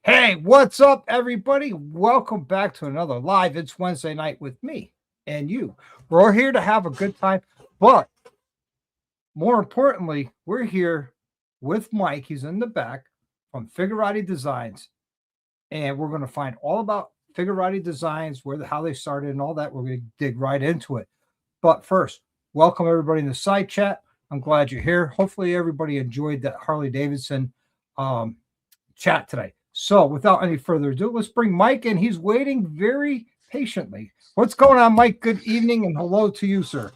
Hey, what's up, everybody? Welcome back to another live. It's Wednesday night with me and you. We're all here to have a good time, but more importantly, we're here with Mike. He's in the back from Figurati Designs, and we're going to find all about Figurati Designs, how they started, and all that. We're going to dig right into it. But first, welcome everybody in the side chat. I'm glad you're here. Hopefully, everybody enjoyed that Harley Davidson um, chat today. So, without any further ado, let's bring Mike in. He's waiting very patiently. What's going on, Mike? Good evening and hello to you, sir.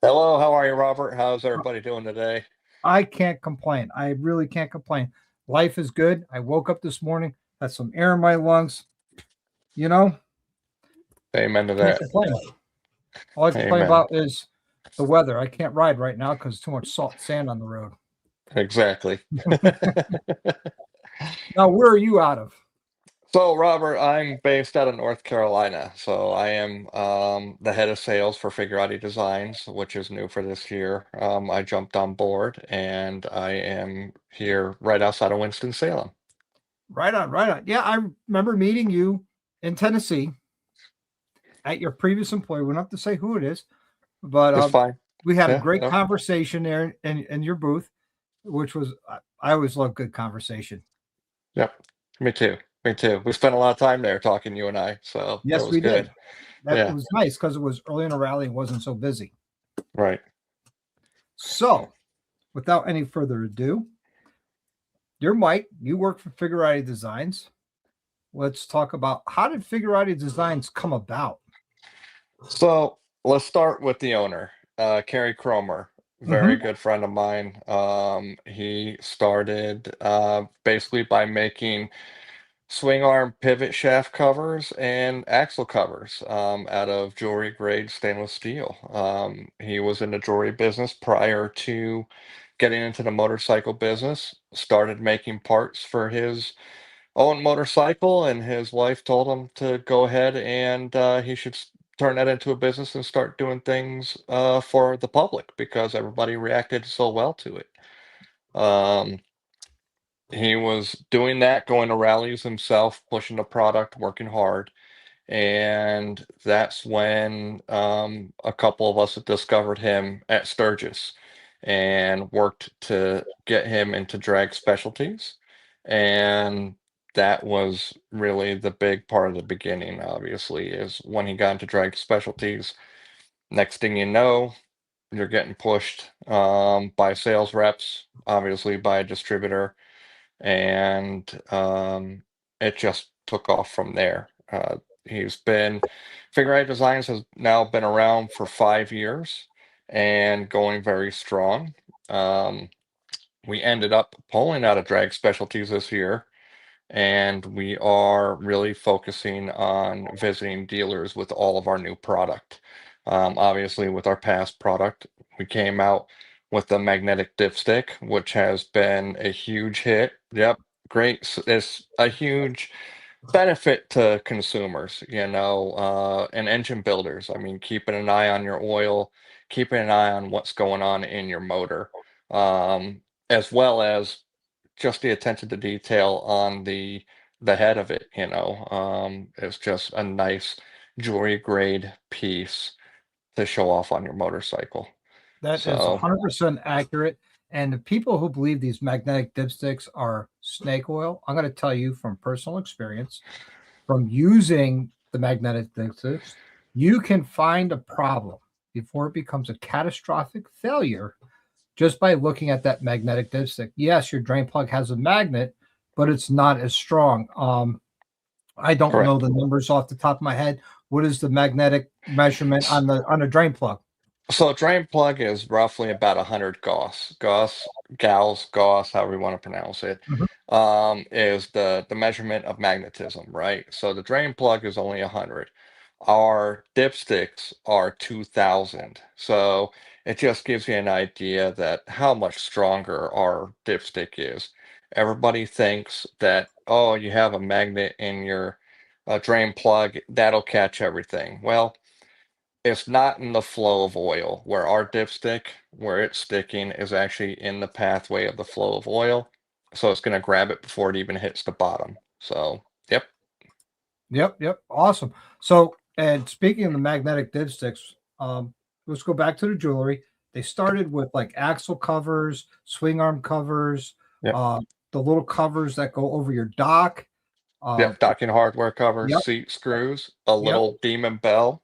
Hello, how are you, Robert? How's everybody doing today? I can't complain. I really can't complain. Life is good. I woke up this morning, had some air in my lungs. You know, Amen to can't that. complain. All I complain Amen. about is the weather. I can't ride right now because too much salt and sand on the road. Exactly. Now, where are you out of? So, Robert, I'm based out of North Carolina. So I am the head of sales for Figurati Designs, which is new for this year. I jumped on board and I am here right outside of Winston-Salem. Right on, right on. Yeah, I remember meeting you in Tennessee at your previous employer. We don't have to say who it is, but It's fine. we had a Yeah, great no. conversation there in your booth, which was I always love good conversation. Yep. Me too. Me too. We spent a lot of time there talking, you and I, so it Yes, was we did. good. That Yeah, was nice because it was early in the rally and wasn't so busy. right. So, without any further ado, you're Mike. You work for Figurati Designs. Let's talk about how did Figurati Designs come about? So let's start with the owner, Kerry Cromer, very Mm-hmm. good friend of mine. He started basically by making swing arm pivot shaft covers and axle covers out of jewelry grade stainless steel. He was in the jewelry business prior to getting into the motorcycle business, started making parts for his own motorcycle, and his wife told him to go ahead and he should turn that into a business and start doing things for the public because everybody reacted so well to it. Um, he was doing that, going to rallies himself, pushing the product, working hard. And that's when a couple of us had discovered him at Sturgis and worked to get him into drag specialties. And that was really the big part of the beginning, obviously, is when he got into drag specialties. Next thing you know, you're getting pushed by sales reps, obviously by a distributor, and it just took off from there. He's been Figure Eight Designs has now been around for 5 years and going very strong. Um, we ended up pulling out of drag specialties this year, and we are really focusing on visiting dealers with all of our new product. Obviously, with our past product, we came out with the Magnetic Dipstick, which has been a huge hit. Yep, great. It's a huge benefit to consumers, and engine builders. I mean, keeping an eye on your oil, keeping an eye on what's going on in your motor, as well as just the attention to detail on the head of it, it's just a nice jewelry grade piece to show off on your motorcycle. That is So, 100% accurate. And the people who believe these magnetic dipsticks are snake oil, I'm going to tell you from personal experience, from using the magnetic dipsticks, you can find a problem before it becomes a catastrophic failure just by looking at that magnetic dipstick. Yes, your drain plug has a magnet, but it's not as strong. I don't know correct. the numbers off the top of my head. What is the magnetic measurement S- on a drain plug? So a drain plug is roughly about 100 Gauss, however you want to pronounce it, Mhm. is the measurement of magnetism, right? So the drain plug is only 100. Our dipsticks are 2000. So it just gives you an idea that how much stronger our dipstick is. Everybody thinks that, oh, you have a magnet in your drain plug, that'll catch everything. Well, it's not in the flow of oil, where our dipstick, where it's sticking, is actually in the pathway of the flow of oil. So it's going to grab it before it even hits the bottom. So, yep, Yep. Awesome. So, and speaking of the magnetic dipsticks, let's go back to the jewelry. They started with like axle covers, swing arm covers, yep, uh, the little covers that go over your dock. yep. Docking hardware covers, Yep, seat screws, a yep, little demon bell.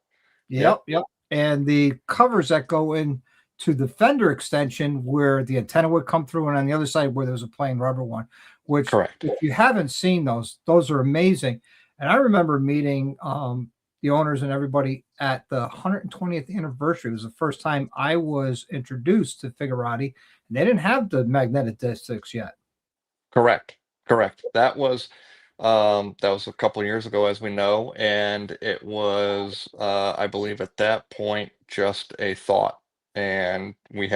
Yep, yep. And the covers that go in to the fender extension where the antenna would come through, and on the other side where there's a plain rubber one, which correct. if you haven't seen those are amazing. And I remember meeting the owners and everybody at the 120th anniversary. It was the first time I was introduced to Figurati, and they didn't have the magnetic disc sticks yet. Correct. Correct. That was a couple years ago, as we know, and it was, I believe, at that point, just a thought. And we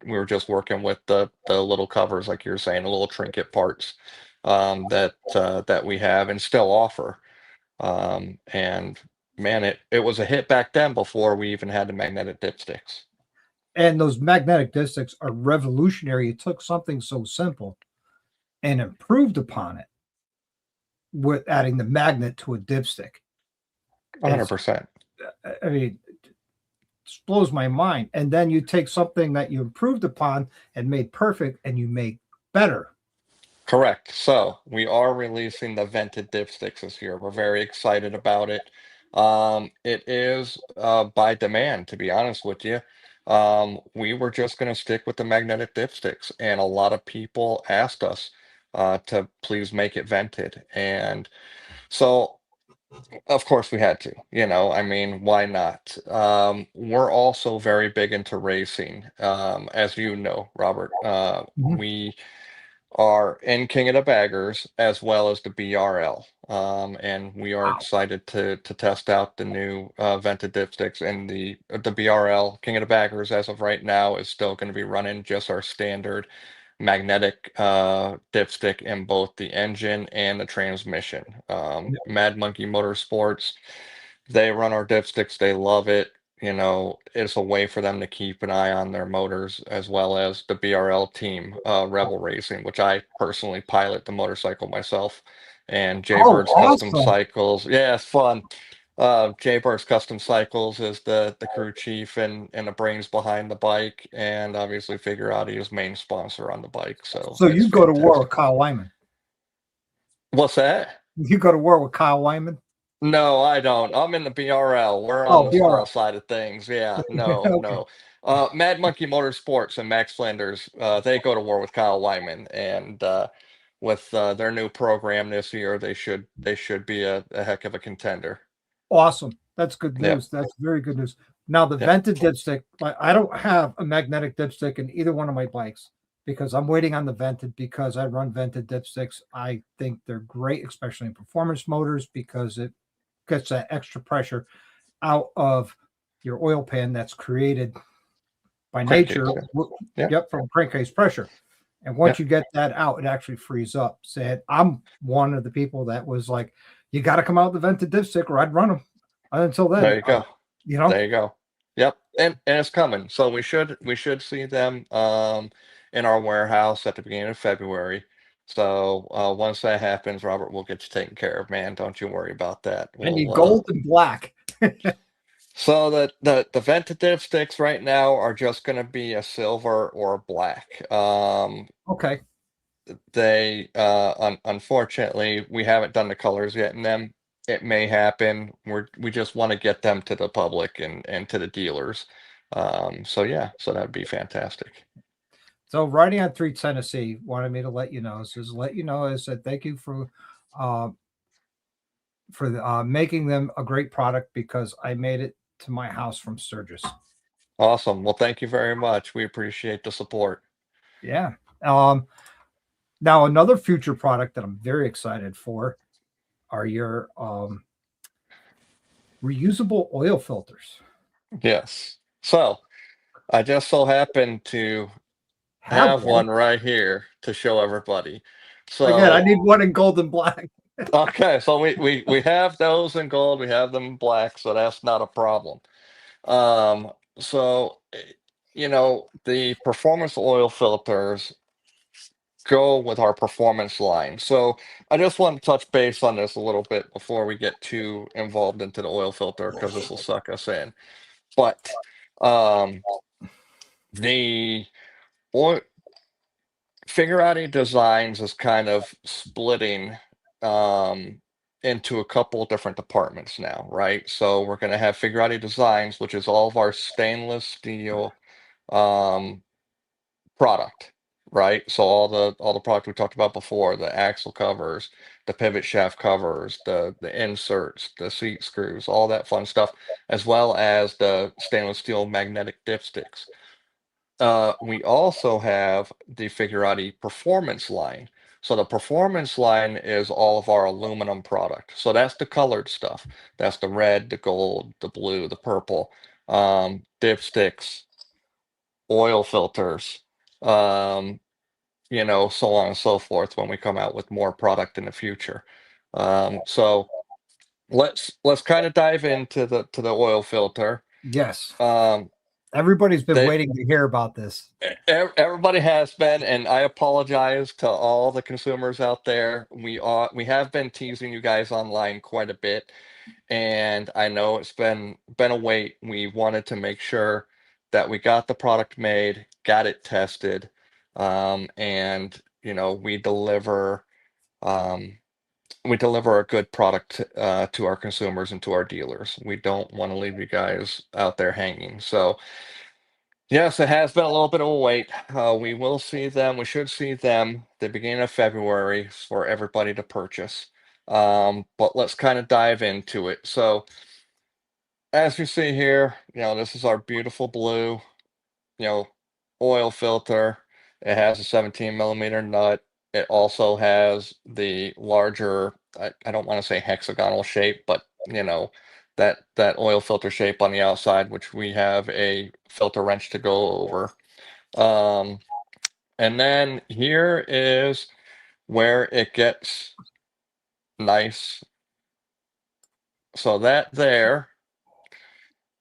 were just working with the little covers, like you were saying, the little trinket parts that we have and still offer. And man, it was a hit back then before we even had the magnetic dipsticks. And those magnetic disc sticks are revolutionary. It took something so simple and improved upon it with adding the magnet to a dipstick. It's, 100%. I mean, it just blows my mind. And then you take something that you improved upon and made perfect, and you make better. Correct. So we are releasing the vented dipsticks this year. We're very excited about it. It is by demand, to be honest with you. We were just going to stick with the magnetic dipsticks, and a lot of people asked us to please make it vented. And so, of course, we had to. I mean, why not? We're also very big into racing, as you know, Robert. Mhm. We are in King of the Baggers as well as the BRL. And we are Wow. excited to test out the new vented dipsticks, and the BRL King of the Baggers as of right now is still going to be running just our standard magnetic dipstick in both the engine and the transmission. Mad Monkey Motorsports, they run our dipsticks, they love it. It's a way for them to keep an eye on their motors, as well as the BRL team, Rebel Racing, which I personally pilot the motorcycle myself. And Oh, Jaybird's Custom awesome. Cycles, yeah, it's fun. Jaybird's Custom Cycles is the crew chief and the brains behind the bike, and obviously Figurati is main sponsor on the bike, so So it's you go to war with fantastic. Kyle Wyman. What's that? You go to war with Kyle Wyman. No, I don't. I'm in the BRL. We're on Oh, the small BRL. side of things. Yeah, no, Okay. no. Mad Monkey Motorsports and Max Flanders, they go to war with Kyle Wyman, and with their new program this year, they should be a heck of a contender. Awesome. That's good Yep, news. That's very good news. Now the yep. vented dipstick, I don't have a magnetic dipstick in either one of my bikes because I'm waiting on the vented because I run vented dipsticks. I think they're great, especially in performance motors because it gets that extra pressure out of your oil pan that's created by nature. Crankcase. Yeah, yep, Yep, from crankcase pressure. And once yep. you get that out, it actually frees up. Said I'm one of the people that was like, you got to come out the vented dipstick or I'd run them. Until There then, you go. you know, There you go. Yep, and it's coming. So we should see them in our warehouse at the beginning of February. So once that happens, Robert, we'll get you taken care of, man. Don't you worry about that. I need We'll gold and black. so the ventative sticks right now are just gonna be a silver or a black. Okay. They unfortunately we haven't done the colors yet in them. It may happen. We just want to get them to the public and to the dealers. So yeah, so that'd be fantastic. So riding on 3 Tennessee wanted me to let you know. Says let you know. I said thank you uh, making them a great product because I made it to my house from Sturgis. Awesome. Well, thank you very much. We appreciate the support. Yeah. Um, Now another future product that I'm very excited for are your reusable oil filters. Yes. So I just so happen to Have have one one right here to show everybody. again. I So need one in gold and black. okay, so we have those in gold, we have them in black, so that's not a problem. So the performance oil filters go with our performance line. So I just want to touch base on this a little bit before we get too involved into the oil filter because this will suck us in. But um, the oil, Figurati Designs is kind of splitting um, into a couple of different departments now, right? So we're going to have Figurati Designs, which is all of our stainless steel um, product, right? So all the product we talked about before, the axle covers, the pivot shaft covers, the inserts, the seat screws, all that fun stuff, as well as the stainless steel magnetic dipsticks. We also have the Figurati Performance line. So the Performance line is all of our aluminum product. So that's the colored stuff. That's the red, the gold, the blue, the purple, dipsticks, oil filters, um, so on and so forth when we come out with more product in the future. So let's kind of dive into the oil filter. Yes. Um, Everybody's been they waiting to hear about this. Everybody has been, and I apologize to all the consumers out there. We have been teasing you guys online quite a bit, and I know it's been a wait. We wanted to make sure that we got the product made, got it tested, and um, we deliver a good product to our consumers and to our dealers. We don't want to leave you guys out there hanging. So. Yes, it has been a little bit of a wait. We will see them. We should see them the beginning of February for everybody to purchase. But let's kind of dive into it. So, as you see here, this is our beautiful blue, you know, oil filter. It has a 17 millimeter nut. It also has the larger, I don't want to say hexagonal shape, but that oil filter shape on the outside, which we have a filter wrench to go over. Um, and then here is where it gets nice. So that there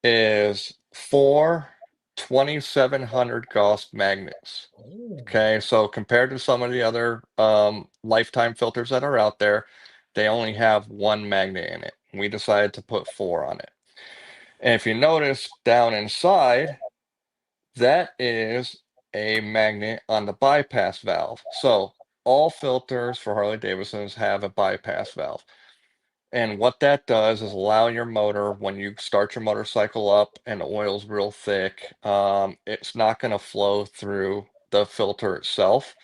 is four 2700 Gauss magnets. Okay, so compared to some of the other lifetime filters that are out there, they only have one magnet in it. We decided to put four on it. And if you notice down inside, that is a magnet on the bypass valve. So all filters for Harley Davidsons have a bypass valve. And what that does is allow your motor, when you start your motorcycle up and the oil's real thick, it's not going to flow through the filter itself.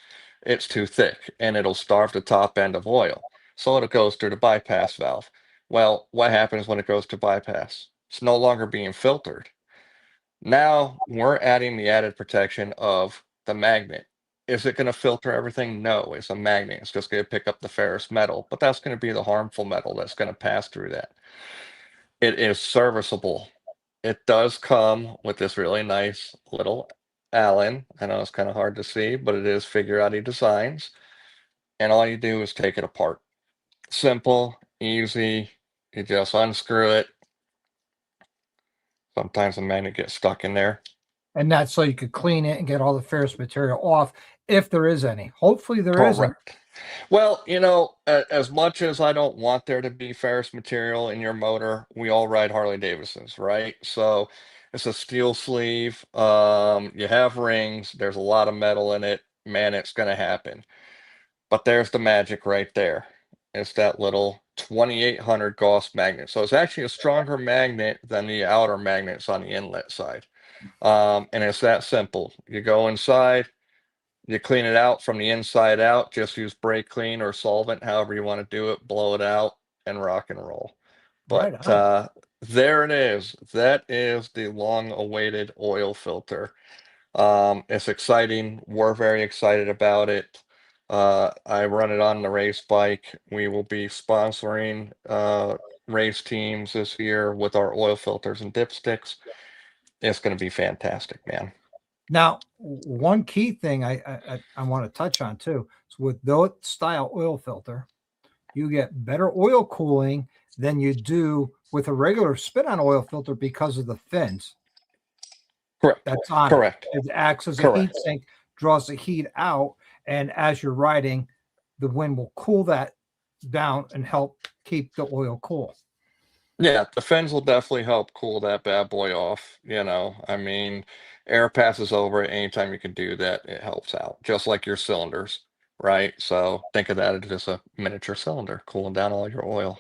It's too thick and it'll starve the top end of oil. So it goes through the bypass valve. Well, what happens when it goes to bypass? It's no longer being filtered. Now we're adding the added protection of the magnet. Is it going to filter everything? No, it's a magnet. It's just going to pick up the ferrous metal, but that's going to be the harmful metal that's going to pass through that. It is serviceable. It does come with this really nice little Allen. I know it's kind of hard to see, but it is Figurati Designs. And all you do is take it apart. Simple, easy. You just unscrew it. Sometimes the magnet gets stuck in there. And that's so you could clean it and get all the ferrous material off if there is any. Hopefully there isn't. Correct. Well, as much as I don't want there to be ferrous material in your motor, we all ride Harley Davidsons, right? So it's a steel sleeve. You have rings. There's a lot of metal in it. Man, it's going to happen. But there's the magic right there. It's that little 2800 Gauss magnet. So it's actually a stronger magnet than the outer magnets on the inlet side. And it's that simple. You go inside. You clean it out from the inside out. Just use brake clean or solvent, however you want to do it. Blow it out and rock and roll. Right But on. there it is. That is the long-awaited oil filter. It's exciting. We're very excited about it. I run it on the race bike. We will be sponsoring race teams this year with our oil filters and dipsticks. It's going to be fantastic, man. Now, one key thing I want to touch on too is with that style oil filter, you get better oil cooling than you do with a regular spin-on oil filter because of the fins Correct. that's on it. Correct. It acts as a heat Correct. sink, draws the heat out, and as you're riding, the wind will cool that down and help keep the oil cool. Yeah, the fins will definitely help cool that bad boy off. I mean, air passes over it. Anytime you can do that, it helps out. Just like your cylinders, right? So think of that as just a miniature cylinder, cooling down all your oil.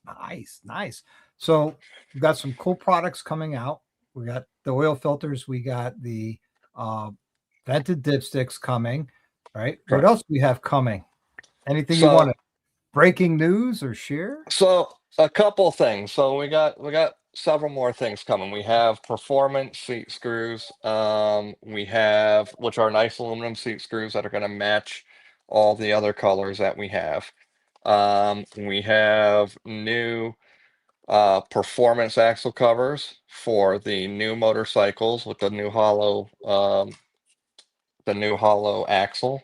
Nice, nice. So we've got some cool products coming out. We got the oil filters. We got the uh, vented dipsticks coming. Right. What Correct. else do we have coming? Anything you want So to breaking news or share? So a couple things. So we got several more things coming. We have performance seat screws. We have which are nice aluminum seat screws that are going to match all the other colors that we have. We have new performance axle covers for the new motorcycles with the new hollow axle,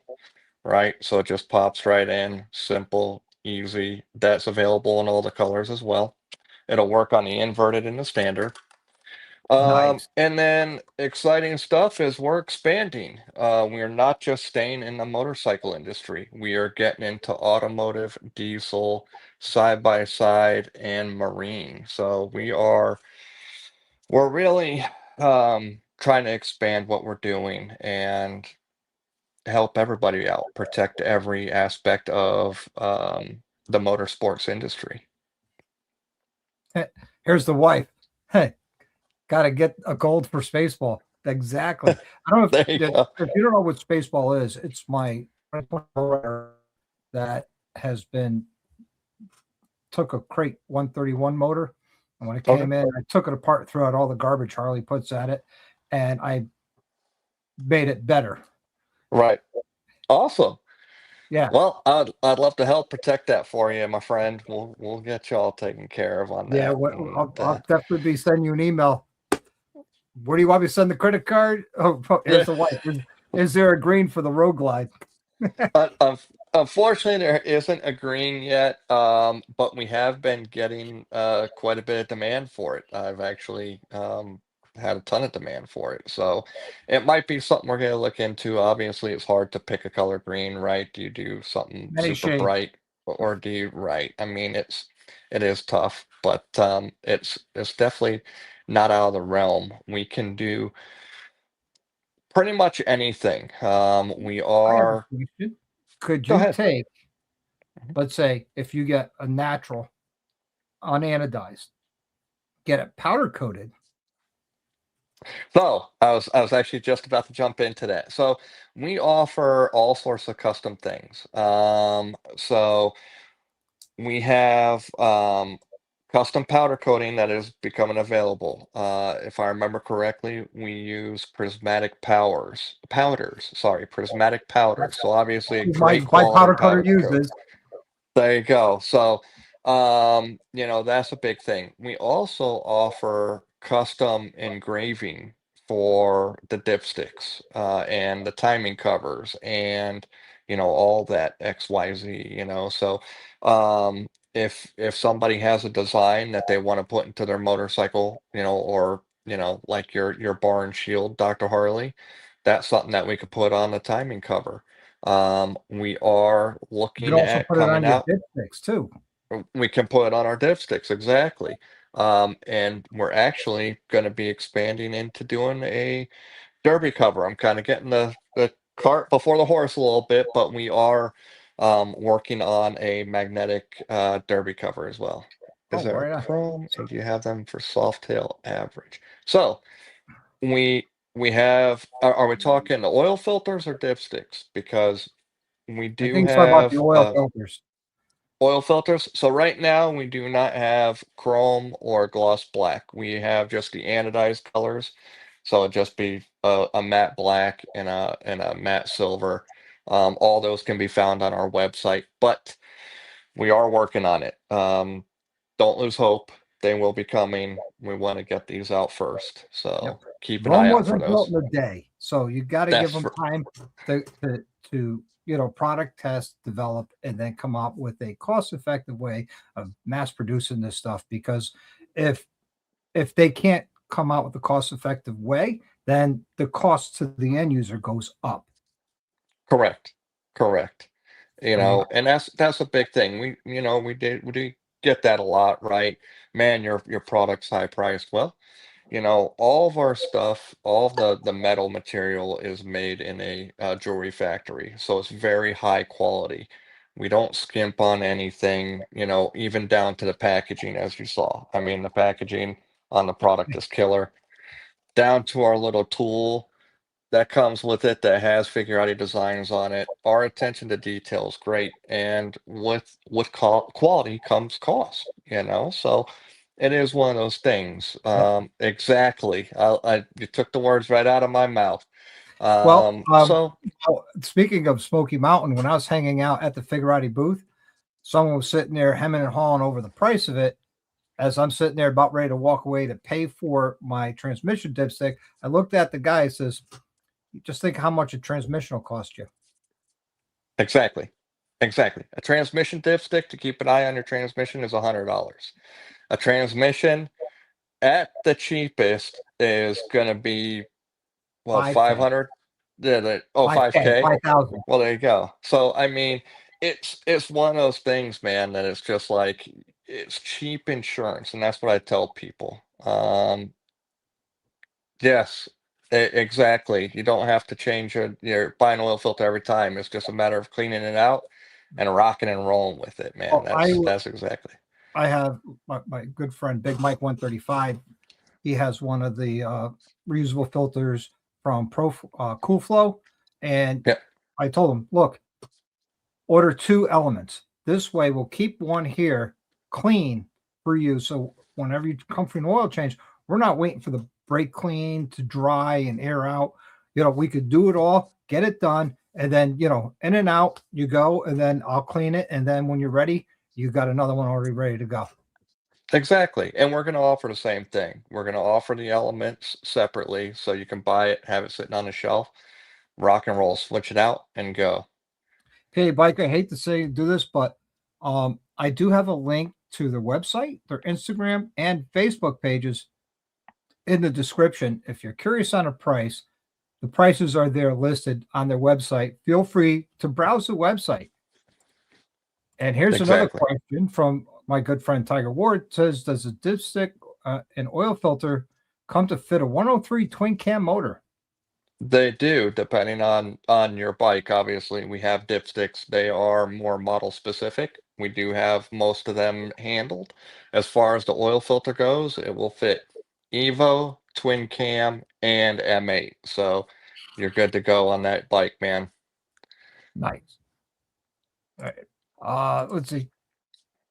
right? So it just pops right in, simple, easy. That's available in all the colors as well. It'll work on the inverted and the standard. Nice. And then exciting stuff is we're expanding. We are not just staying in the motorcycle industry. We are getting into automotive, diesel, side by side, and marine. So we're really trying to expand what we're doing and help everybody out, protect every aspect of the motorsports industry. Here's the wife. Hey, got to get a gold for Spaceball. Exactly. I don't know There you go. if you don't know what Spaceball is. It's my that has been took a crate 131 motor, and when it Okay. came in, I took it apart, threw out all the garbage Harley puts at it, and I made it better. Right. Awesome. Yeah, Well, I'd love to help protect that for you, my friend. We'll get you all taken care of on yeah. that. What, And I'll definitely be sending you an email. Where do you want me to send the credit card? Oh, here's yeah. the wife. Is there a green for the road glide? Unfortunately, there isn't a green yet, but we have been getting quite a bit of demand for it. I've actually had a ton of demand for it, so it might be something we're going to look into. Obviously, it's hard to pick a color green, right? Do you do something Many super shades. bright, or do you right? I mean, it is tough, but it's definitely not out of the realm. We can do pretty much anything. We I have are. a question. Could Go you ahead. take, let's say, if you get a natural unanodized, get it powder coated? So I was actually just about to jump into that. So we offer all sorts of custom things. So we have custom powder coating that is becoming available. If I remember correctly, we use prismatic powders. So obviously a My great my quality powder coater powder coat. uses. There you go. So, that's a big thing. We also offer custom engraving for the dipsticks, and the timing covers and, all that XYZ, So, if somebody has a design that they want to put into their motorcycle, or, like your barn shield, Dr. Harley, that's something that we could put on the timing cover. We are You can looking also at put it coming on your out. dipsticks too. We can put it on our dipsticks, exactly. And we're actually going to be expanding into doing a derby cover. I'm kind of getting the cart before the horse a little bit, but we are working on a magnetic derby cover as well. Is Oh, there a right on. chrome? So And do you have them for soft tail average? So we have. Are we talking the oil filters or dipsticks? Because we I do think it's about the have oil filters. oil filters. So right now we do not have chrome or gloss black. We have just the anodized colors. So it'd just be a matte black and a matte silver. All those can be found on our website, but we are working on it. Don't lose hope. They will be coming. We want to get these out first. Yep. So keep an Rome eye out for wasn't built those. in a day, so you got to give That's them for time to product test, develop, and then come up with a cost-effective way of mass producing this stuff. Because if if they can't come out with a cost-effective way, then the cost to the end user goes up. Correct. Correct. I mean, And that's a big thing. We do get that a lot, right? Man, your product's high priced. Well, all of our stuff, all of the metal material is made in a jewelry factory, so it's very high quality. We don't skimp on anything, even down to the packaging, as you saw. I mean, the packaging on the product is killer, down to our little tool that comes with it that has Figurati Designs on it. Our attention to detail is great, and with quality comes cost, So it is one of those things. yep. Exactly. You took the words right out of my mouth. Well, So speaking of Smoky Mountain, when I was hanging out at the Figurati booth, someone was sitting there hemming and hawing over the price of it. As I'm sitting there about ready to walk away to pay for my transmission dipstick, I looked at the guy and says, just think how much a transmission will cost you. exactly, exactly. A transmission dipstick to keep an eye on your transmission is $100. A transmission at the cheapest is gonna be, well, 5K, 500. Yeah, 5K, 5K. 5,000. Well, there you go. So, I mean, it's one of those things, man, that it's just like it's cheap insurance, and that's what I tell people. Yes, exactly. You don't have to change your buy an oil filter every time. It's just a matter of cleaning it out and rocking and rolling with it, man. Well, That's exactly. I have my good friend Big Mike 135. He has one of the reusable filters from Cool Flow, and Yep, I told him, look, order two elements. This way, we'll keep one here clean for you. So whenever you come for an oil change, we're not waiting for the brake clean to dry and air out. We could do it all, get it done, and then in and out you go, and then I'll clean it, and then when you're ready, you got another one already ready to go. exactly. And we're gonna offer the same thing. We're gonna offer the elements separately so you can buy it, have it sitting on the shelf, rock and roll, switch it out, and go. Okay, Bike, I hate to say do this, but I do have a link to their website, their Instagram, and Facebook pages in the description. If you're curious on a price, the prices are there listed on their website. Feel free to browse the website. And here's another Exactly. question from my good friend Tiger Ward. It says, does a dipstick and oil filter come to fit a 103 twin cam motor? They do, depending on your bike. Obviously, we have dipsticks. They are more model specific. We do have most of them handled. As far as the oil filter goes, it will fit Evo, twin cam, and M8. So you're good to go on that bike, man. Nice. All right. Let's see.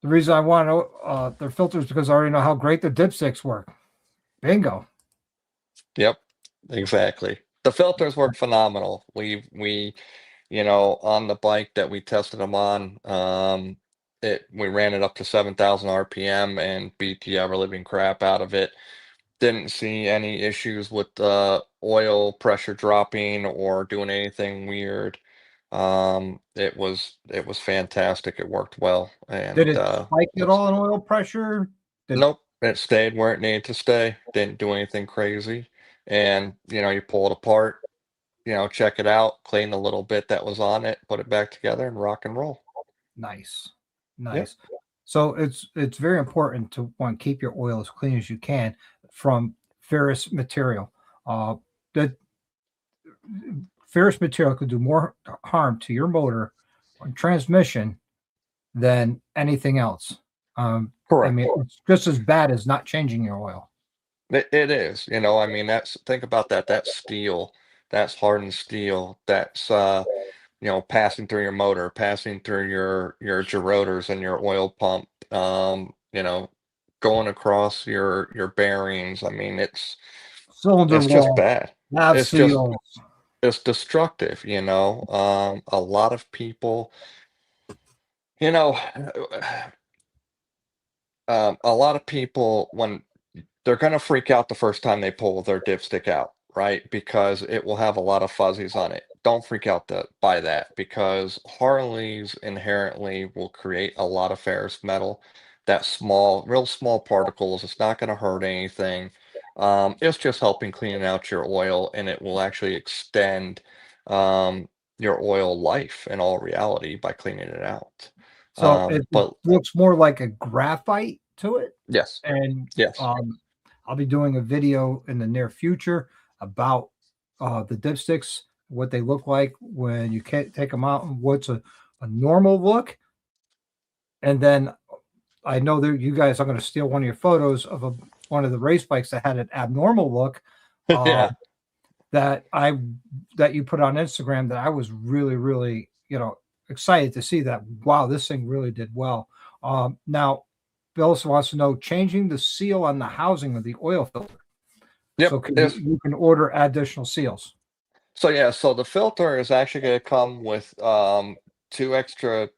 The reason I want to their filters because I already know how great the dipsticks work. Bingo. Yep, exactly. The filters work phenomenal. On the bike that we tested them on, we ran it up to 7,000 RPM and beat the ever living crap out of it. Didn't see any issues with oil pressure dropping or doing anything weird. It was fantastic. It worked well, Did and it spike at that's all in oil pressure? Did nope. It stayed where it needed to stay. Didn't do anything crazy. And you pull it apart, check it out, clean the little bit that was on it, put it back together, and rock and roll. nice, Yep, nice. So it's very important to want to keep your oil as clean as you can from ferrous material. That ferrous material could do more harm to your motor or transmission than anything else. I mean, correct. it's just as bad as not changing your oil. It is. I mean, think about that. That's steel. That's hardened steel. That's passing through your motor, passing through your gerotors and your oil pump. Going across your bearings. I mean, Cylinder it's just wall, bad. nav It's just seals. it's destructive. A lot of people, you know, a lot of people when they're gonna freak out the first time they pull their dipstick out, right? Because it will have a lot of fuzzies on it. Don't freak out by that because Harleys inherently will create a lot of ferrous metal. That small, real small particles. It's not going to hurt anything. It's just helping clean out your oil, and it will actually extend. Um, your oil life in all reality by cleaning it out. So it But looks more like a graphite to it, yes, and yes. um, I'll be doing a video in the near future about the dipsticks, what they look like when you can't take them out, and what's a normal look. And then I know that you guys are going to steal one of your photos of one of the race bikes that had an abnormal look. Uh, Yeah. that I that you put on Instagram that I was really, really, excited to see that. Wow, this thing really did well. Now, Bill also wants to know changing the seal on the housing of the oil filter. Yep. So can If you can order additional seals. So yeah, so the filter is actually going to come with two extra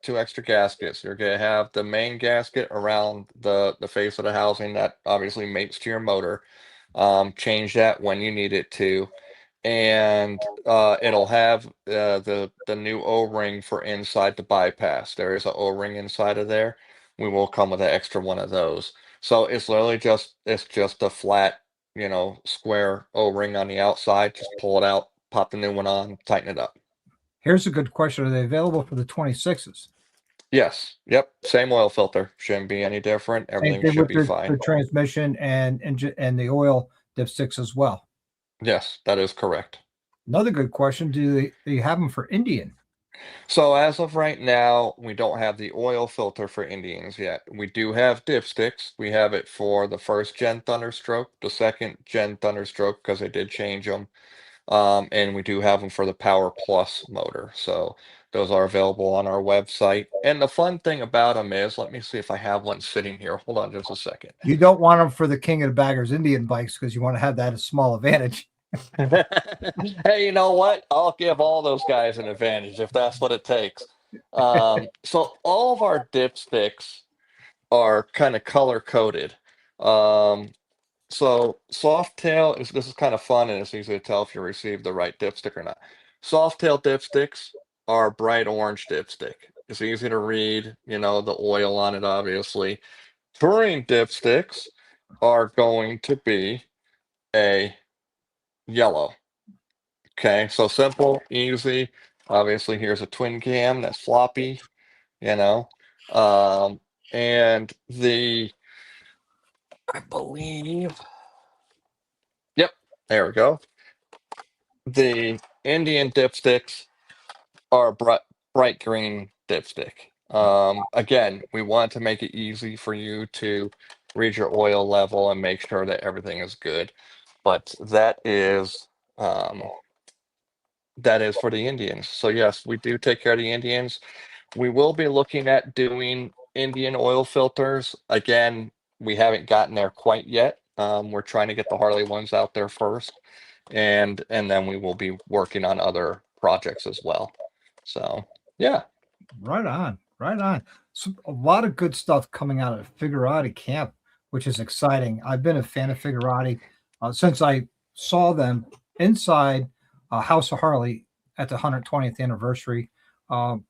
gaskets. You're going to have the main gasket around the face of the housing that obviously mates to your motor. Change that when you need it to, and it'll have the new O-ring for inside the bypass. There is an O-ring inside of there. We will come with an extra one of those. So it's just a flat, square O-ring on the outside. Just pull it out, pop the new one on, tighten it up. Here's a good question: are they available for the 26s? Yes, yep, same oil filter. Shouldn't be any different. Same Everything thing should with be fine. the transmission and engine and the oil dipsticks as well. Yes, that is correct. Another good question: do you have them for Indian? So as of right now, we don't have the oil filter for Indians yet. We do have dipsticks. We have it for the first gen Thunderstroke, the second gen Thunderstroke, because they did change them. And we do have them for the Power Plus motor. So those are available on our website. And the fun thing about them is, let me see if I have one sitting here. Hold on just a second. You don't want them for the King of the Baggers Indian bikes because you want to have that as small advantage. Hey, you know what? I'll give all those guys an advantage if that's what it takes. So all of our dipsticks are kind of color coded. Um, so soft tail is this is kind of fun and it's easy to tell if you receive the right dipstick or not. Soft tail dipsticks are bright orange dipstick. It's easy to read, the oil on it, obviously. Touring dipsticks are going to be a yellow. Okay, so simple, easy. Obviously, here's a twin cam that's floppy, you know. Um, and I believe, yep, there we go. The Indian dipsticks are bright green dipstick. Again, we want to make it easy for you to read your oil level and make sure that everything is good. But that is for the Indians. So yes, we do take care of the Indians. We will be looking at doing Indian oil filters. Again, we haven't gotten there quite yet. We're trying to get the Harley ones out there first, and then we will be working on other projects as well. So yeah, Right on, right on. So a lot of good stuff coming out of Figurati camp, which is exciting. I've been a fan of Figurati since I saw them inside House of Harley at the 120th anniversary. Um,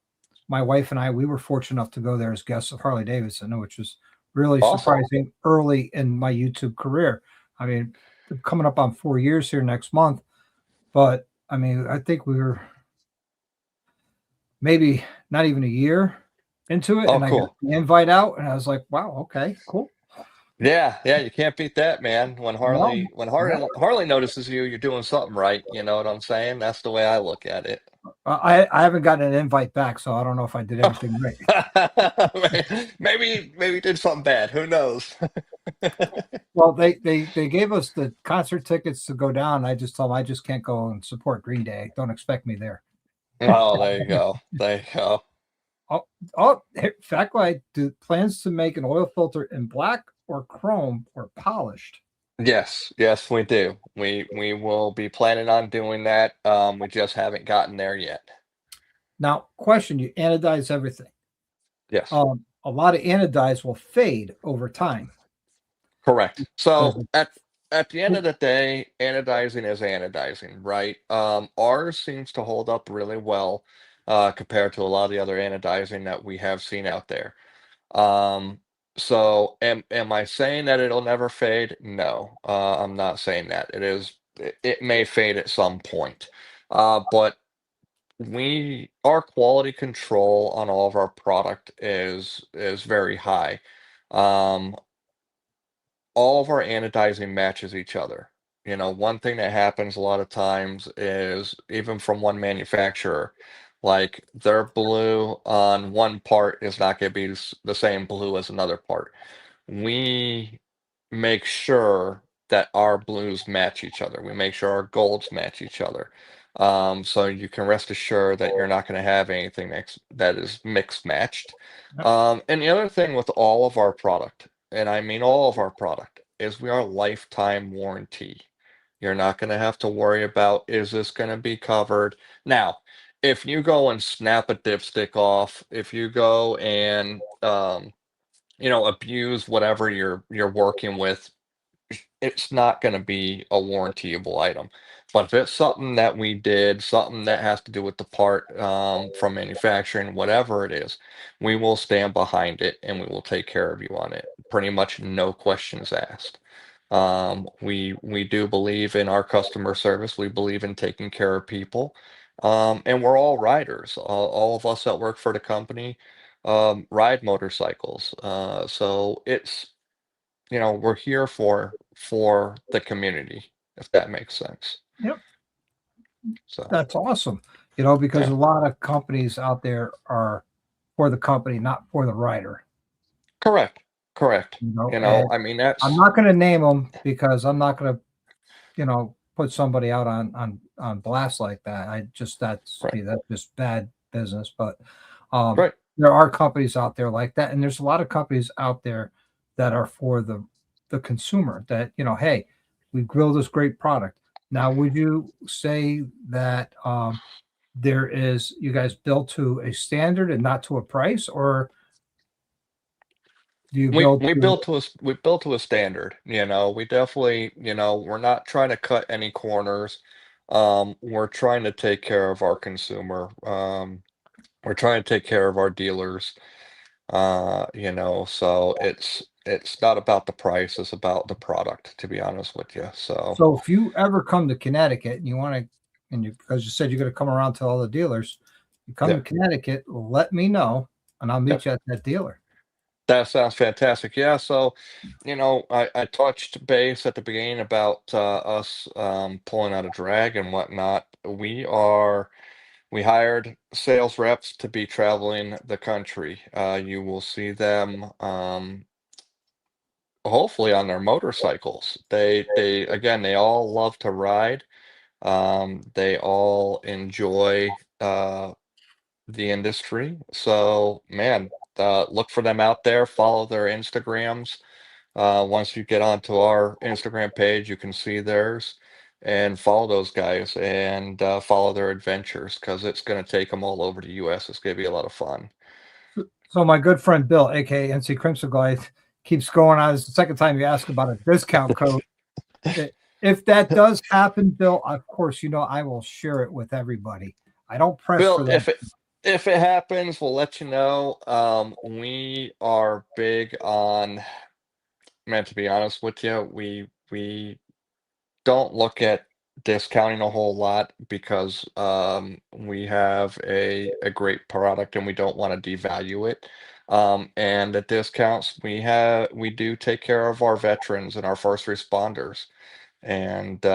my wife and I, we were fortunate enough to go there as guests of Harley Davidson, which was really awesome. surprising early in my YouTube career. I mean, coming up on 4 years here next month, but I mean, I think we were maybe not even a year into it, Oh, and I got cool. the invite out, and I was like, "Wow, okay, cool." Yeah, yeah, you can't beat that, man. When No, Harley when no, Harley notices you, you're doing something right. You know what I'm saying? That's the way I look at it. I haven't gotten an invite back, so I don't know if I did everything right. Maybe did something bad. Who knows? Well, they gave us the concert tickets to go down. I just told them I just can't go and support Green Day. Don't expect me there. Oh, there you go. There you go. Oh, in fact, I do plans to make an oil filter in black or chrome or polished. Yes, yes, we do. We will be planning on doing that. We just haven't gotten there yet. Now, question: you anodize everything. Yes. A lot of anodize will fade over time. Correct. Does So it? at the end of the day, anodizing is anodizing, right? Ours seems to hold up really well compared to a lot of the other anodizing that we have seen out there. Um, so am I saying that it'll never fade? No, I'm not saying that. It may fade at some point. But our quality control on all of our product is very high. Um, all of our anodizing matches each other. You know, one thing that happens a lot of times is even from one manufacturer, like their blue on one part is not going to be the same blue as another part. We make sure that our blues match each other. We make sure our golds match each other. So you can rest assured that you're not going to have anything that is mixed matched. Yep. And the other thing with all of our product, and I mean all of our product, is we are lifetime warranty. You're not going to have to worry about, is this going to be covered? Now, if you go and snap a dipstick off, if you go and abuse whatever you're working with, it's not going to be a warrantyable item. But if it's something that we did, something that has to do with the part from manufacturing, whatever it is, we will stand behind it and we will take care of you on it. Pretty much no questions asked. We do believe in our customer service. We believe in taking care of people. And we're all riders. All of us that work for the company ride motorcycles. So we're here for the community, if that makes sense. Yep. So That's awesome. Because yeah, a lot of companies out there are for the company, not for the rider. correct, correct. And I mean I'm that's not going to name them because I'm not going to, put somebody out on blast like that. right, that's just bad business. But um, right. there are companies out there like that, and there's a lot of companies out there that are for the consumer. That hey, we grill this great product. Now, would you say that you guys build to a standard and not to a price, or do you We build we to built to we built to a standard. We definitely, we're not trying to cut any corners. We're trying to take care of our consumer. We're trying to take care of our dealers. So it's not about the price, it's about the product, to be honest with you. So So if you ever come to Connecticut and you want to, because you said you're going to come around to all the dealers, you come yeah. to Connecticut, let me know, and I'll Yeah. meet you at that dealer. That sounds fantastic. Yeah, so I touched base at the beginning about us pulling out a drag and whatnot. We hired sales reps to be traveling the country. You will see them hopefully on their motorcycles. They again, they all love to ride. They all enjoy the industry. So, man, look for them out there, follow their Instagrams. Once you get onto our Instagram page, you can see theirs and follow those guys and follow their adventures because it's going to take them all over the US. It's going to be a lot of fun. So my good friend Bill, aka NC Crimson Glide, keeps going on. It's the second time you ask about a discount code. If that does happen, Bill, of course, I will share it with everybody. I don't press Bill, for that. if it happens, we'll let you know. We are big on, man, to be honest with you, we don't look at discounting a whole lot because we have a great product and we don't want to devalue it. And the discounts we do take care of our veterans and our first responders. And we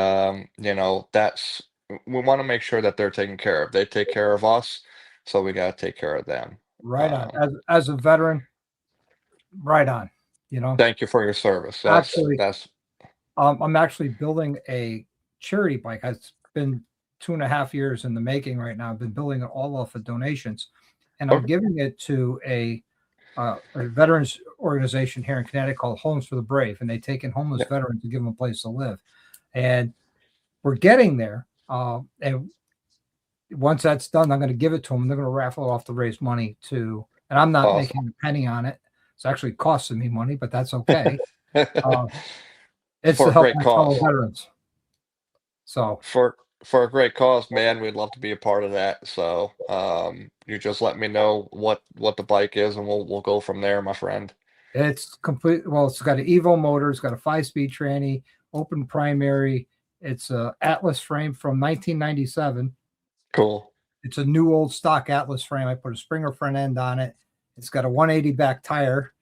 want to make sure that they're taken care of. They take care of us, so we got to take care of them. Right on. Um, As a veteran, right on. You know, Thank you for your service. actually, That's I'm actually building a charity bike. It's been 2.5 years in the making right now. I've been building it all off of donations, and I'm okay. giving it to a veterans organization here in Connecticut called Homes for the Brave, and they take in homeless Yeah. veterans and give them a place to live. And we're getting there. And once that's done, I'm going to give it to them. They're going to raffle it off to raise money and I'm not Awesome. making a penny on it. It's actually costing me money, but that's okay. Uh, it's For to a help great my fellow cause. veterans. So For a great cause, man, we'd love to be a part of that. So, you just let me know what the bike is, and we'll go from there, my friend. it's complete. Well, it's got an Evo motor. It's got a 5-speed tranny, open primary. It's a Atlas frame from 1997. Cool. It's a new old stock Atlas frame. I put a Springer front end on it. It's got a 180 back tire.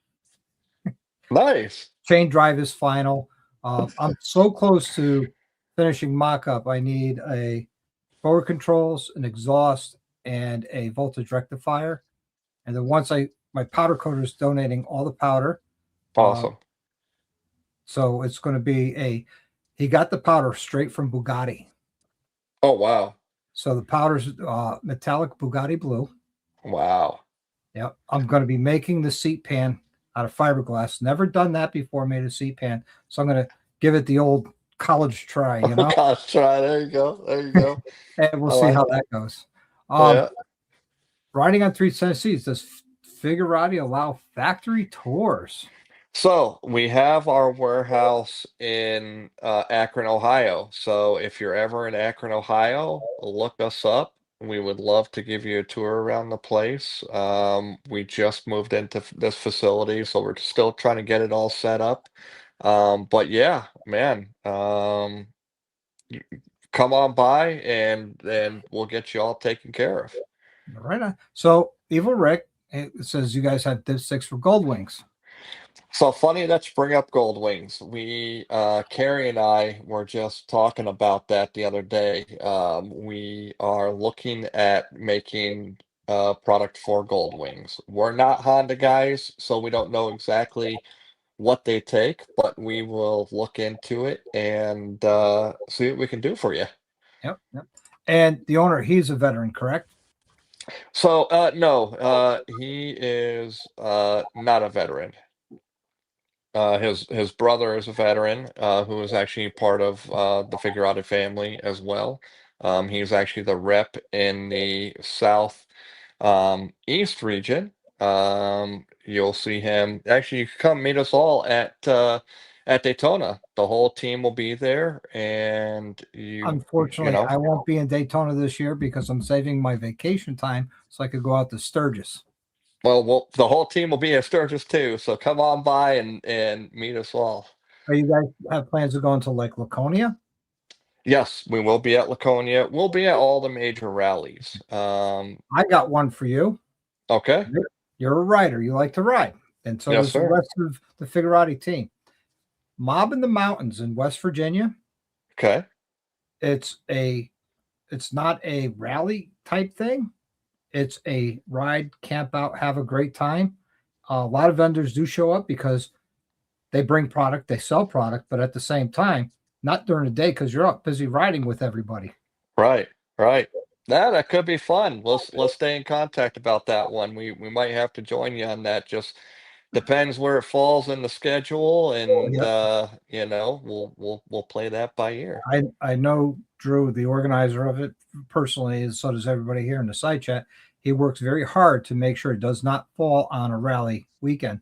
Nice. Chain drive is final. I'm so close to finishing mock-up. I need a forward controls, an exhaust, and a voltage rectifier. And then once my powder coater is donating all the powder. Awesome. So it's going to be he got the powder straight from Bugatti. Oh, wow. So the powder's metallic Bugatti blue. Wow. Yep. I'm going to be making the seat pan out of fiberglass. Never done that before, made a seat pan. So I'm going to give it the old college try, you know? Gosh, try. There you go. There you go. And we'll see how that goes. Yeah. Riding on 3 Tennessees, does Figurati allow factory tours? So we have our warehouse in Akron, Ohio. So if you're ever in Akron, Ohio, look us up. We would love to give you a tour around the place. We just moved into this facility, so we're still trying to get it all set up. But yeah, man, come on by and we'll get you all taken care of. Right on. So Evil Rick, it says you guys have dipsticks for gold wings. So funny that you bring up gold wings. Carrie and I were just talking about that the other day. We are looking at making a product for gold wings. We're not Honda guys, so we don't know exactly what they take, but we will look into it and see what we can do for you. Yep. And the owner, he's a veteran, correct? So, no, he is not a veteran. His brother is a veteran who is actually part of the Figurati family as well. He's actually the rep in the South East region. You'll see him. Actually, you can come meet us all at Daytona. The whole team will be there, and you Unfortunately, know. I won't be in Daytona this year because I'm saving my vacation time so I could go out to Sturgis. Well, the whole team will be at Sturgis too, so come on by and meet us all. Are you guys have plans to go into like Laconia? Yes, we will be at Laconia. We'll be at all the major rallies. I got one for you. Okay. You're a rider. You like to ride. And so Yes, does the sir. rest of the Figurati team. Mob in the Mountains in West Virginia. Okay. It's not a rally type thing. It's a ride, camp out, have a great time. A lot of vendors do show up because they bring product, they sell product, but at the same time, not during the day because you're up busy riding with everybody. Right. Right. That could be fun. Let's stay in contact about that one. We might have to join you on that. Just depends where it falls in the schedule, and Yeah. we'll play that by ear. I know Drew, the organizer of it, personally, and so does everybody here in the side chat. He works very hard to make sure it does not fall on a rally weekend.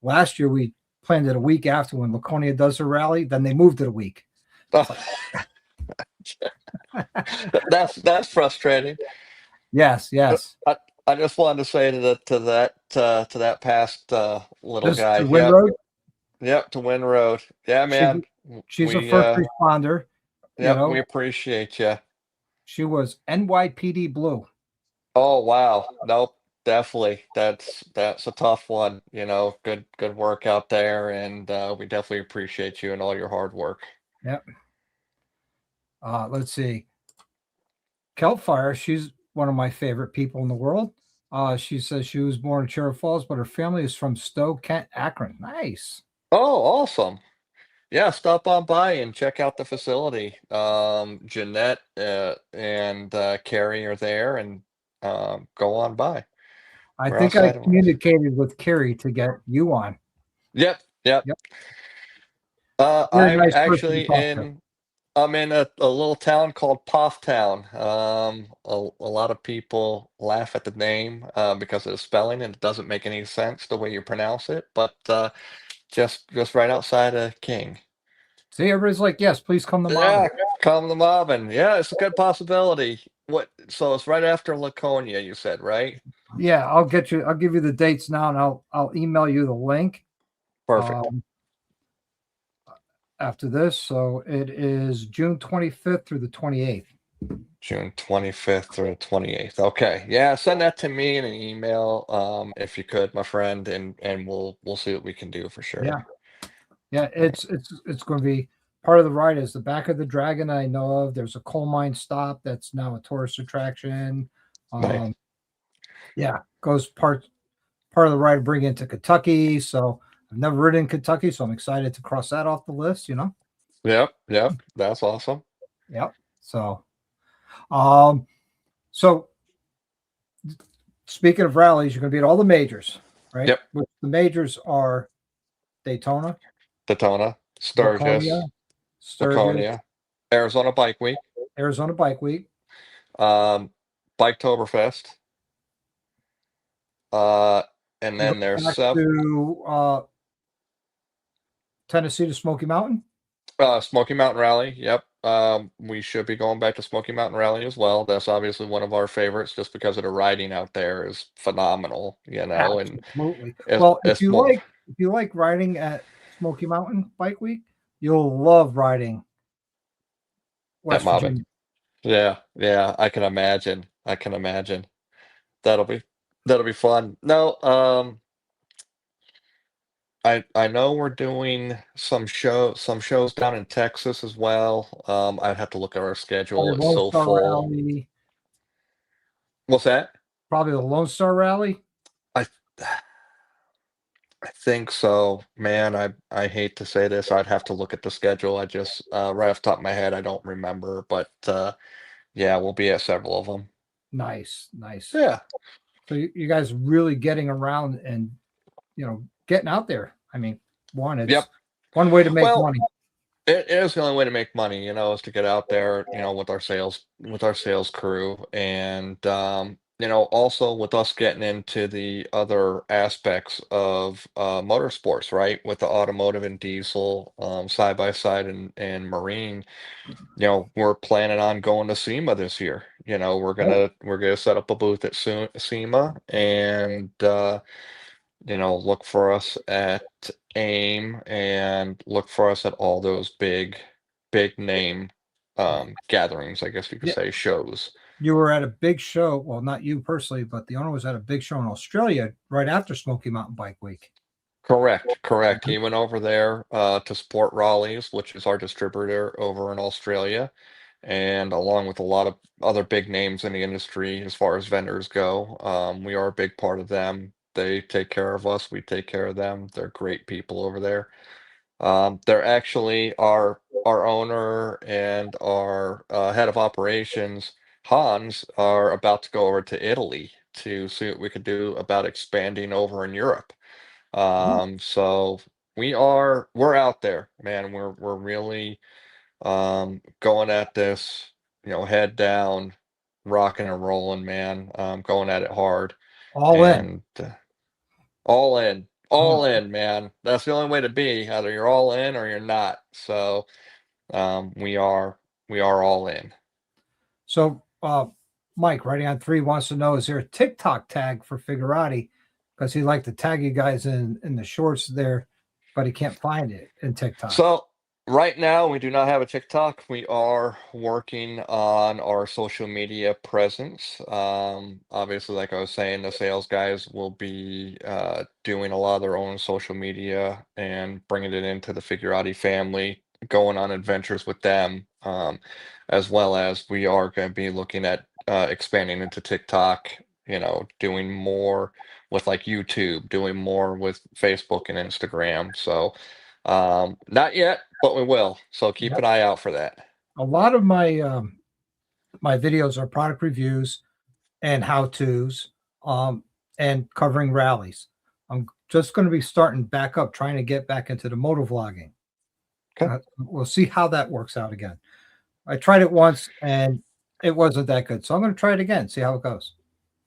Last year, we planned it a week after when Laconia does a rally, then they moved it a week. That's frustrating. Yes. I just wanted to say to that past little Just guy. to Win Yep. Road. Yep, to Win Road. Yeah, man. She's a We first responder. yep, we appreciate you. She was NYPD Blue. Oh, wow. Nope, definitely. That's a tough one. Good work out there, and we definitely appreciate you and all your hard work. Yep. Let's see. Kelpfire, she's one of my favorite people in the world. She says she was born in Cherry Falls, but her family is from Stowe, Kent, Akron. Nice. Oh, awesome. Yeah, stop on by and check out the facility. Jeanette and Carrie are there, and go on by. I We're think I outside of us. communicated with Carrie to get you on. Yep, yep. Yep. Very I'm nice person to actually talk to. I'm in a little town called Town. A lot of people laugh at the name because of the spelling, and it doesn't make any sense the way you pronounce it, but just right outside of King. See, everybody's like, yes, please come to Yeah, Mama. come to Mobbin. Yeah, it's a good possibility. So it's right after Laconia, you said, right? Yeah, I'll give you the dates now and I'll email you the link Perfect. after this. So it is June 25th through the 28th. June 25th through the 28th. Okay. Yeah, send that to me in an email, if you could, my friend, and we'll see what we can do for sure. Yeah, yeah. All right. It's going to be part of the ride is the back of the dragon I know of. There's a coal mine stop that's now a tourist attraction. Nice. Um, yeah, goes part of the ride to bring into Kentucky. So I've never ridden in Kentucky, so I'm excited to cross that off the list. Yep, yep. That's awesome. Yep. Um, so speaking of rallies, you're going to be at all the majors, right? Yep. Which the majors are Daytona, Daytona, Laconia, Sturgis, Sturgis, Laconia, Arizona Bike Week, Arizona Bike Week. um, Biketoberfest, uh, and You then go there's back to Tennessee to Smoky Mountain. Smoky Mountain Rally. Yep. We should be going back to Smoky Mountain Rally as well. That's obviously one of our favorites just because of the riding out there is phenomenal, and Absolutely. it's Well, it's more if you like riding at Smoky Mountain Bike Week, you'll love riding at West Mobbit. Virginia. Yeah, yeah, I can imagine. I can imagine. That'll be that'll be fun. No, I know we're doing some shows down in Texas as well. I'd have to look at our Probably schedule. It's Lone so Star full. Rally. What's that? Probably the Lone Star Rally. I I think so. Man, I hate to say this. I'd have to look at the schedule. I just right off the top of my head, I don't remember, but yeah, we'll be at several of them. Nice, nice. Yeah. So you guys really getting around and getting out there. I mean, Yep. it's one way to make Well, money. it is the only way to make money, is to get out there, with our sales crew, and also with us getting into the other aspects of motorsports, right? With the automotive and diesel, side by side and marine. We're planning on going to SEMA this year. Oh, We're gonna set up a booth at SEMA and look for us at AIM and look for us at all those big name gatherings, I guess you could yeah. say, shows. You were at a big show. Well, not you personally, but the owner was at a big show in Australia right after Smoky Mountain Bike Week. Correct, correct. Mhm. He went over there to support Raleigh's, which is our distributor over in Australia, and along with a lot of other big names in the industry as far as vendors go. We are a big part of them. They take care of us, we take care of them. They're great people over there. They're actually our owner and our head of operations, Hans, are about to go over to Italy to see what we could do about expanding over in Europe. So we're out there, man. We're really going at this, head down, rocking and rolling, man. Going at it hard All in. and all in. Uh, All in, man. That's the only way to be. Either you're all in or you're not. So we are all in. so, Mike, writing on three wants to know: is there a TikTok tag for Figurati? Because he'd like to tag you guys in the shorts there, but he can't find it in TikTok. So right now we do not have a TikTok. We are working on our social media presence. Obviously, like I was saying, the sales guys will be doing a lot of their own social media and bringing it into the Figurati family, going on adventures with them, as well as we are going to be looking at expanding into TikTok. Doing more with like YouTube, doing more with Facebook and Instagram. So. Not yet, but we will. So keep Yep. an eye out for that. A lot of my videos are product reviews and how tos, and covering rallies. I'm just going to be starting back up, trying to get back into the motor vlogging. Okay. We'll see how that works out again. I tried it once and it wasn't that good, so I'm going to try it again, see how it goes.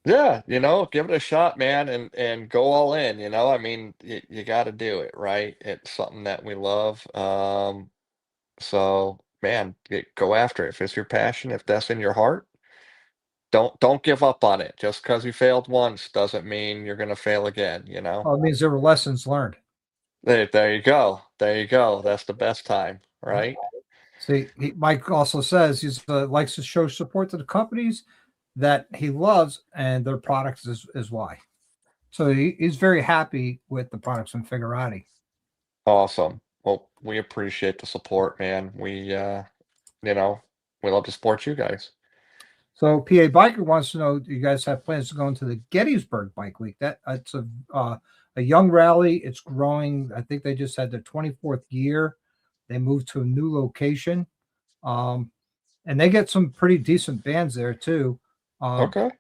Yeah, give it a shot, man, and go all in. I mean, you got to do it, right? It's something that we love. So man, go after it. If it's your passion, if that's in your heart, don't give up on it. Just because you failed once doesn't mean you're gonna fail again, you know? Well, it means there were lessons learned. There you go. There you go. That's the best time, Yep. right? See, Mike also says he likes to show support to the companies that he loves, and their products is why. So he's very happy with the products from Figurati. Awesome. Well, we appreciate the support, man. You know, we love to support you guys. So PA Biker wants to know: do you guys have plans to go into the Gettysburg Bike Week? That's a young rally. It's growing. I think they just had their 24th year. They moved to a new location, um, and they get some pretty decent bands there too. Um, Okay.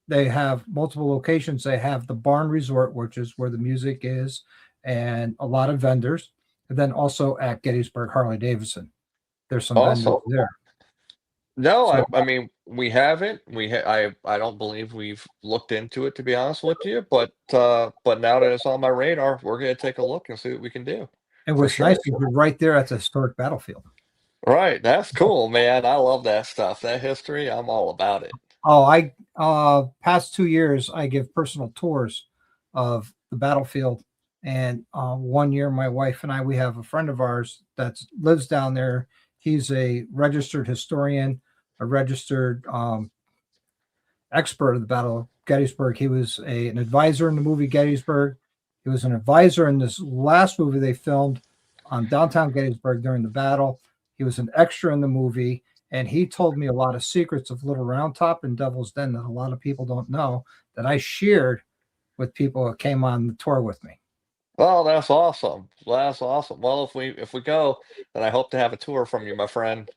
they have multiple locations. They have the Barn Resort, which is where the music is, and a lot of vendors. And then also at Gettysburg Harley Davidson, there's some vendors Awesome. there. No, So I mean we haven't. I don't believe we've looked into it to be honest with you, but now that it's on my radar, we're gonna take a look and see what we can do. it For was nice sure. because we're right there at the historic battlefield. Right. That's cool, man. I love that stuff. That history, I'm all about it. Oh, I past 2 years I give personal tours of the battlefield, and 1 year my wife and I we have a friend of ours that lives down there. He's a registered historian, a registered expert of the Battle of Gettysburg. He was an advisor in the movie Gettysburg. He was an advisor in this last movie they filmed on downtown Gettysburg during the battle. He was an extra in the movie, and he told me a lot of secrets of Little Round Top and Devil's Den that a lot of people don't know that I shared with people that came on the tour with me. Oh, that's awesome. That's awesome. Well, if we go, then I hope to have a tour from you, my friend.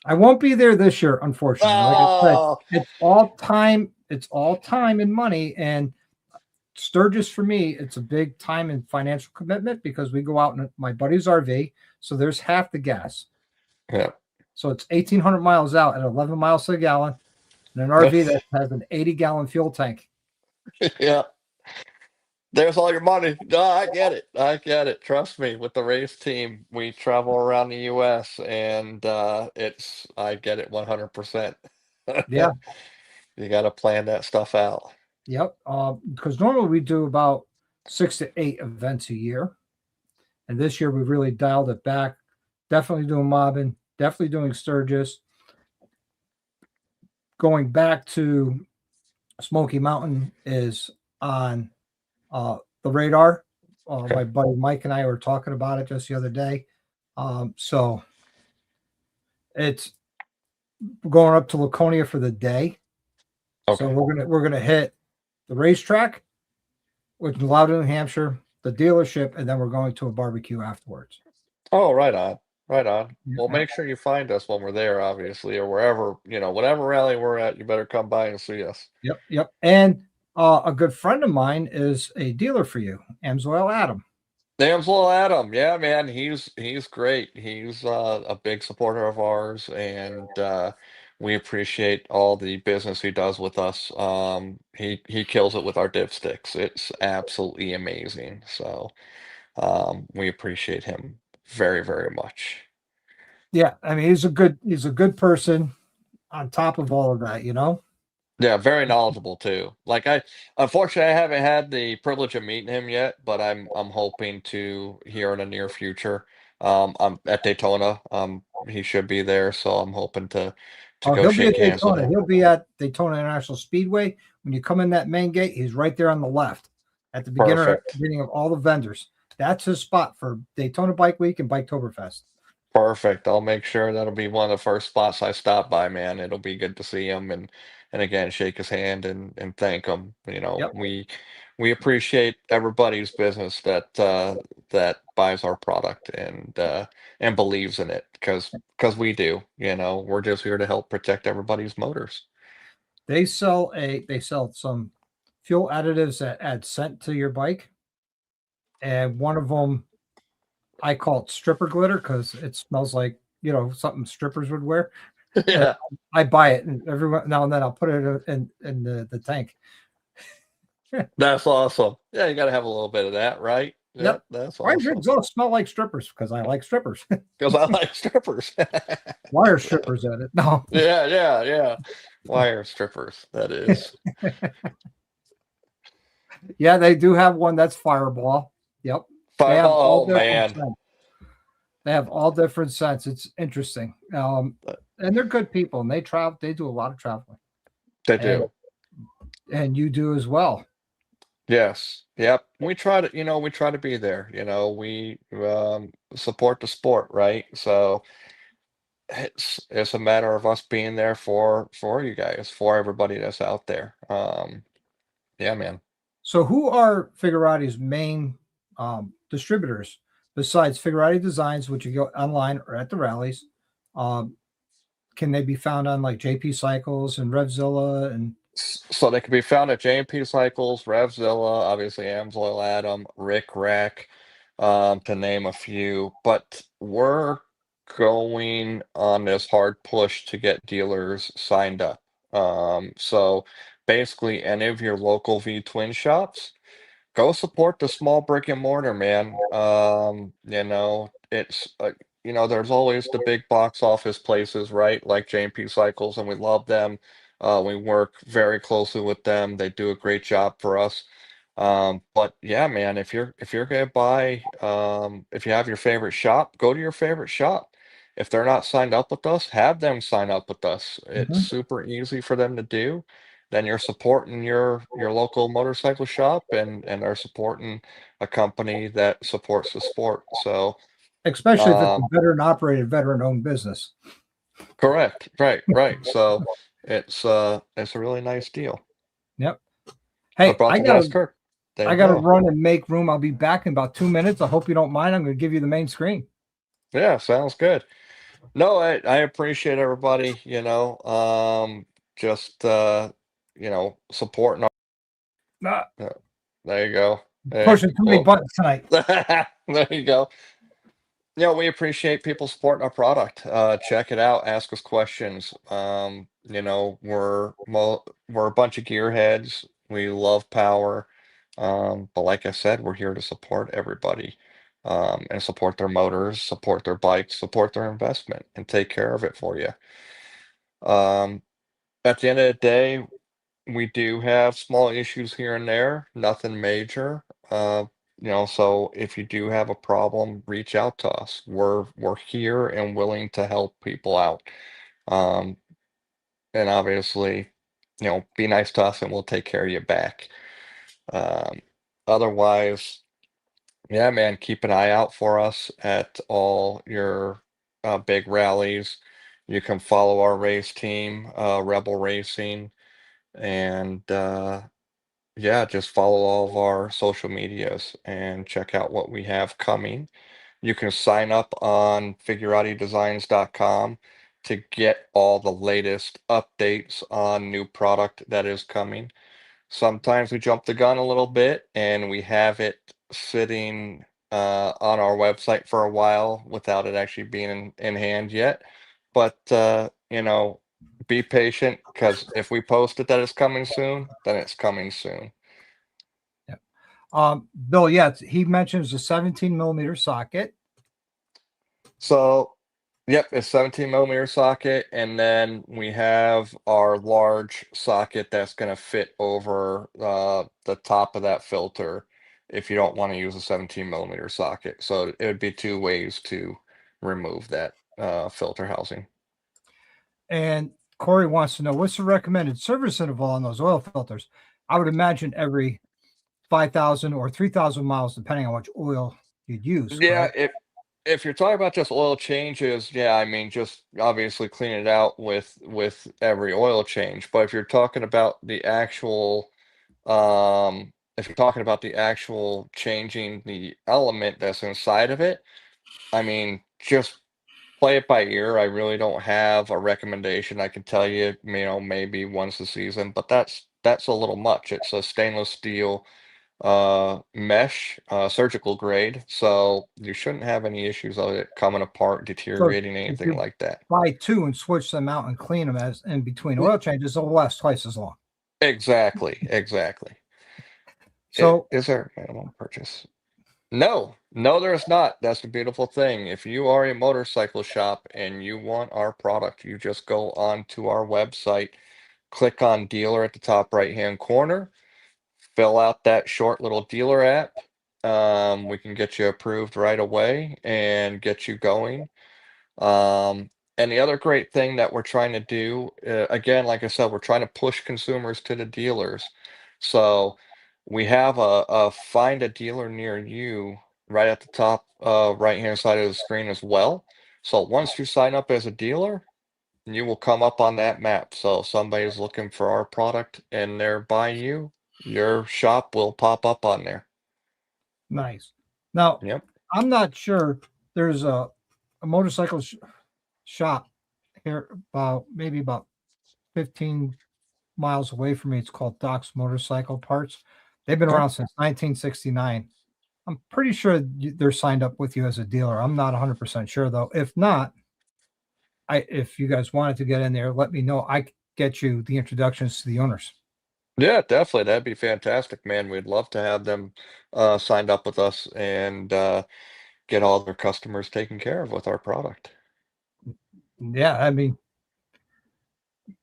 I won't be there this year, unfortunately. Like I said, Oh, it's all time. It's all time and money, and Sturgis for me, it's a big time and financial commitment because we go out in my buddy's RV, so there's half the gas. yeah. So it's 1,800 miles out at 11 miles to the gallon, and an RV that has an 80-gallon fuel tank. Yeah. There's all your money. No, I get it. I get it. Trust me, with the race team, we travel around the US and I get it 100%. Yeah, You got to plan that stuff out. yep. Because normally we do about 6 to 8 events a year, and this year we really dialed it back. Definitely doing mobbing, definitely doing Sturgis. Going back to Smoky Mountain is on the radar. Okay. My buddy Mike and I were talking about it just the other day. So it's going up to Laconia for the day. So Okay. we're gonna hit the racetrack, which is Loudon, New Hampshire, the dealership, and then we're going to a barbecue afterwards. Oh, right on. Right on. Well, Yeah. make sure you find us when we're there, obviously, or wherever, whatever rally we're at, you better come by and see us. Yep. Yep. And a good friend of mine is a dealer for you, Amsoil Adam. Damn little Adam. Yeah, man, he's great. He's a big supporter of ours, and we appreciate all the business he does with us. He kills it with our dipsticks. It's absolutely amazing. So we appreciate him very, very much. Yeah, I mean he's a good person on top of all of that, you know. Yeah, very knowledgeable too. Like unfortunately I haven't had the privilege of meeting him yet, but I'm hoping to here in the near future. I'm at Daytona. He should be there, so I'm hoping to Oh, go he'll be at shake hands with Daytona. him. He'll be at Daytona International Speedway. When you come in that main gate, he's right there on the left at the Perfect. beginning of all the vendors. That's his spot for Daytona Bike Week and Biketoberfest. Perfect. I'll make sure that'll be one of the first spots I stop by, man. It'll be good to see him and again shake his hand and thank him. Yep. We appreciate everybody's business that buys our product and believes in it because we do. We're just here to help protect everybody's motors. They sell some fuel additives that add scent to your bike, and one of them I call it stripper glitter because it smells like something strippers would wear. And Yeah, I buy it, and every now and then I'll put it in the tank. that's awesome. Yeah, you got to have a little bit of that, right? Yeah, Yep. that's Why does your awesome. exhaust smell like strippers? Because I like strippers. Because I like strippers. Why are strippers at it? No. Yeah, yeah, yeah. Wire strippers, that is. Yeah, they do have one that's Fireball. Yep. They have all Oh different man. scents. They have all different scents. It's interesting. And they're good people, and they travel. They do a lot of traveling, They and do. you do as well. Yes. Yep. We try to, we try to be there. We support the sport, right? So it's a matter of us being there for you guys, for everybody that's out there. Yeah, man. So, who are Figurati's main distributors besides Figurati Designs, which you go online or at the rallies? Um, can they be found on like JP Cycles and Revzilla and So they can be found at J&P Cycles, Revzilla, obviously Amsoil Atom, Rick Rack, to name a few. But we're going on this hard push to get dealers signed up. So basically, any of your local V Twin shops. Go support the small brick and mortar, man. It's there's always the big box office places, right? Like J&P Cycles, and we love them. We work very closely with them. They do a great job for us. But yeah, man, if you're gonna buy, if you have your favorite shop, go to your favorite shop. If they're not signed up with us, have them sign up with us. It's Mhm. super easy for them to do. Then you're supporting your local motorcycle shop, and are supporting a company that supports the sport. So, Especially if it's a um, veteran operated, veteran owned business. correct, right, right. So it's a really nice deal. Yep. I Hey, brought the gas curve. There I you gotta go. run and make room. I'll be back in about 2 minutes. I hope you don't mind. I'm gonna give you the main screen. Yeah, sounds good. No, I appreciate everybody, just supporting our Ah, uh, there you go. Hey, pushing too many well, buttons tonight. there you go. We appreciate people supporting our product. Check it out, ask us questions. We're a bunch of gearheads. We love power. But like I said, we're here to support everybody. And support their motors, support their bikes, support their investment, and take care of it for you. Um, at the end of the day, we do have small issues here and there, nothing major. So if you do have a problem, reach out to us. We're here and willing to help people out. Um, and obviously, be nice to us and we'll take care of you back. Um, otherwise, yeah, man, keep an eye out for us at all your big rallies. You can follow our race team, Rebel Racing, and yeah, just follow all of our social medias and check out what we have coming. You can sign up on figuratidesigns.com to get all the latest updates on new product that is coming. Sometimes we jump the gun a little bit and we have it sitting on our website for a while without it actually being in hand yet. But be patient because if we post it that it's coming soon, then it's coming soon. Yep. Bill, yeah, he mentions a 17 millimeter socket. So, yep, it's 17 millimeter socket, and then we have our large socket that's going to fit over the top of that filter if you don't want to use a 17 millimeter socket. So it would be two ways to remove that filter housing. And Corey wants to know what's the recommended service interval on those oil filters. I would imagine every 5,000 or 3,000 miles, depending on which oil you'd use, Yeah, correct? if you're talking about just oil changes, yeah, I mean, just obviously clean it out with every oil change. But if you're talking about the actual changing the element that's inside of it, I mean, just play it by ear. I really don't have a recommendation. I can tell you, maybe once a season, but that's a little much. It's a stainless steel mesh, surgical grade, so you shouldn't have any issues of it coming apart, So deteriorating, if anything you like that. buy two and switch them out and clean them as in between oil changes, they'll last twice as long. Exactly, exactly. So Is there a minimum purchase? No, no, there's not. That's the beautiful thing. If you are a motorcycle shop and you want our product, you just go on to our website, click on dealer at the top right-hand corner, fill out that short little dealer app, We can get you approved right away and get you going. Um, and the other great thing that we're trying to do, again, like I said, we're trying to push consumers to the dealers. So we have a find a dealer near you right at the top right hand side of the screen as well. So once you sign up as a dealer, you will come up on that map. So if somebody's looking for our product and they're by you, your shop will pop up on there. Nice. Now, Yep. I'm not sure. There's a motorcycle shop here, about maybe about 15 miles away from me. It's called Doc's Motorcycle Parts. They've been Oh, around since 1969. I'm pretty sure they're signed up with you as a dealer. I'm not 100% sure though. If not, if you guys wanted to get in there, let me know. I could get you the introductions to the owners. yeah, definitely. That'd be fantastic, man. We'd love to have them signed up with us and get all their customers taken care of with our product. Yeah, I mean,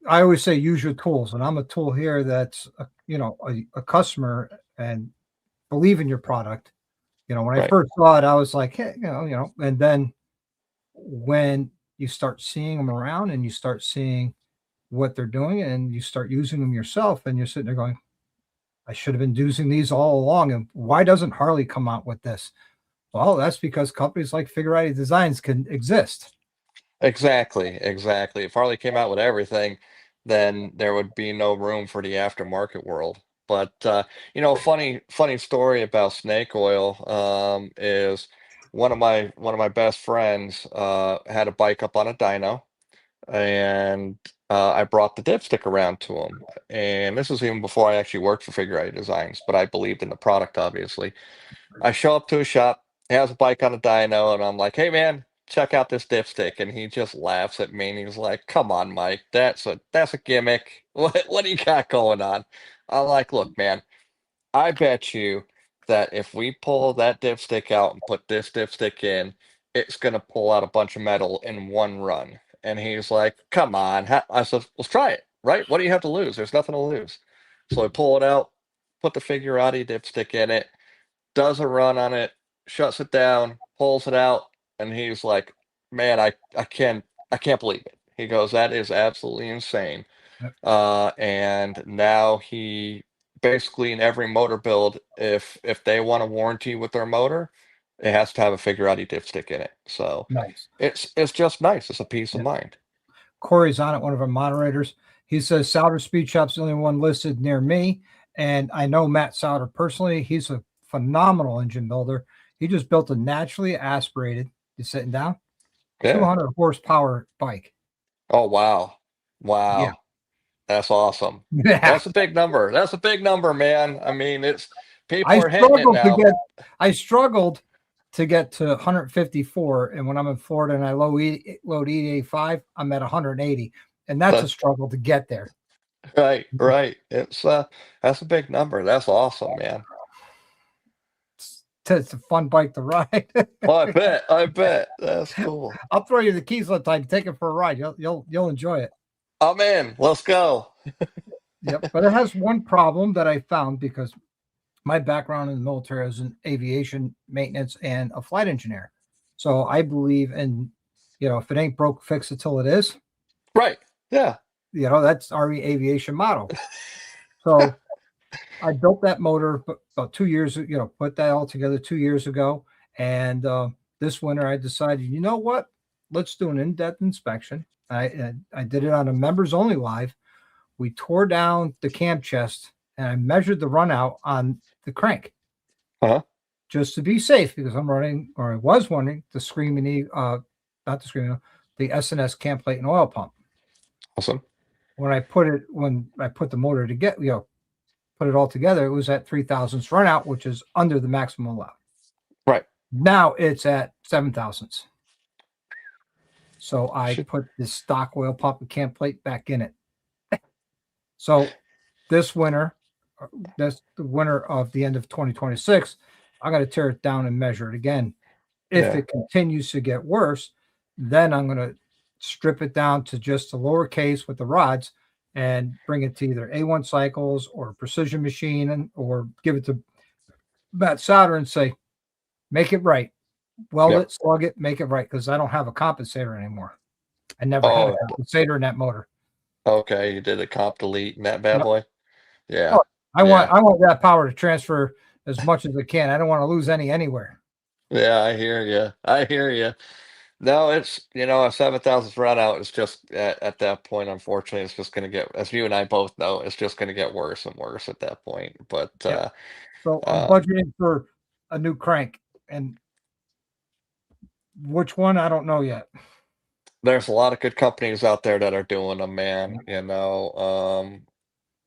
I always say use your tools, and I'm a tool here that's a customer and believe in your product. When I Right. first saw it, I was like, hey, and then when you start seeing them around and you start seeing what they're doing and you start using them yourself, and you're sitting there going, I should have been using these all along. And why doesn't Harley come out with this? Well, that's because companies like Figurati Designs can exist. Exactly, exactly. If Harley came out with everything, then there would be no room for the aftermarket world. But funny story about snake oil is one of my best friends had a bike up on a dyno, and I brought the dipstick around to him. And this was even before I actually worked for Figurati Designs, but I believed in the product, obviously. I show up to a shop, he has a bike on a dyno, and I'm like, "Hey man, check out this dipstick." And he just laughs at me and he's like, "Come on, Mike, that's a gimmick. What do you got going on?" I'm like, "Look, man, I bet you that if we pull that dipstick out and put this dipstick in, it's gonna pull out a bunch of metal in one run." And he's like, "Come on." I said, "Let's try it, right? What do you have to lose? There's nothing to lose." So I pull it out, put the Figurati dipstick in it, does a run on it, shuts it down, pulls it out, and he's like, "Man, I can't believe it." He goes, "That is absolutely insane." And now he basically in every motor build, if they want a warranty with their motor, it has to have a Figurati dipstick in it. So Nice. it's just nice. It's a peace of Yeah. mind. Corey's on it, one of our moderators. He says Souter Speed Shop's the only one listed near me. And I know Matt Souter personally. He's a phenomenal engine builder. He just built a naturally aspirated, you sitting down, Yeah. 200 horsepower bike. Oh wow. Yeah. Wow. That's awesome. Yeah. That's a big number. That's a big number, man. I mean, it's people I are hitting it struggled to now. get I struggled to get to 154. And when I'm in Florida and I load E85, I'm at 180. And that's a That's struggle to get there. right, right. That's a big number. That's awesome, man. It's a fun bike to ride. Oh, I bet. I bet. That's cool. I'll throw you the keys one time. Take it for a ride. You'll enjoy it. I'm in. Let's go. Yep. But it has one problem that I found because my background in the military is in aviation maintenance and a flight engineer. So I believe in, if it ain't broke, fix it till it is. Right. Yeah. That's our aviation motto. So I built that motor about 2 years, put that all together 2 years ago. And this winter I decided, you know what? Let's do an in-depth inspection. I did it on a members only live. We tore down the cam chest and I measured the run out on the crank Uh-huh. just to be safe because I'm running, or I was running the Screaming, not the Screaming, the SNS cam plate and oil pump. Awesome. When I put the motor to get, put it all together, it was at 3 thousandths run out, which is under the maximum allowed. Right. Now it's at 7 thousandths. So I Should, put this stock oil pump and cam plate back in it. So this winter, that's the winter of the end of 2026, I got to tear it down and measure it again. If yeah. it continues to get worse, then I'm going to strip it down to just the lower case with the rods and bring it to either A1 cycles or precision machine or give it to about solder and say, make it right. Weld Yep. it, slug it, make it right, because I don't have a compensator anymore. I never had a Oh, compensator in that motor. okay. You did a comp delete in that bad Yep. boy. Yeah. Oh, I Yeah. want that power to transfer as much as I can. I don't want to lose any anywhere. Yeah. I hear you. I hear you. No, it's, a 7,000th run out is just at that point, unfortunately, it's just going to get, as you and I both know, it's just going to get worse and worse at that point. But, Yep. So I'm um, budgeting for a new crank, and which one I don't know yet. there's a lot of good companies out there that are doing them, man. Yep.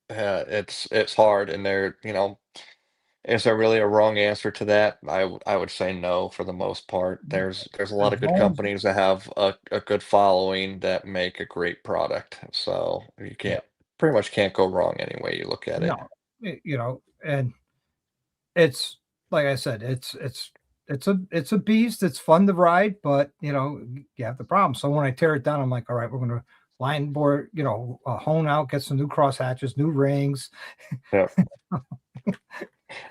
Yeah, it's hard, and is there really a wrong answer to that? I would say no for the most part. There's a As lot of good long as companies that have a good following that make a great product. So you yeah, pretty much can't go wrong any way you look at it. no, and it's like I said, it's a beast. It's fun to ride, but you have the problem. So when I tear it down, I'm like, all right, we're gonna line board, hone out, get some new cross hatches, new rings. Yeah.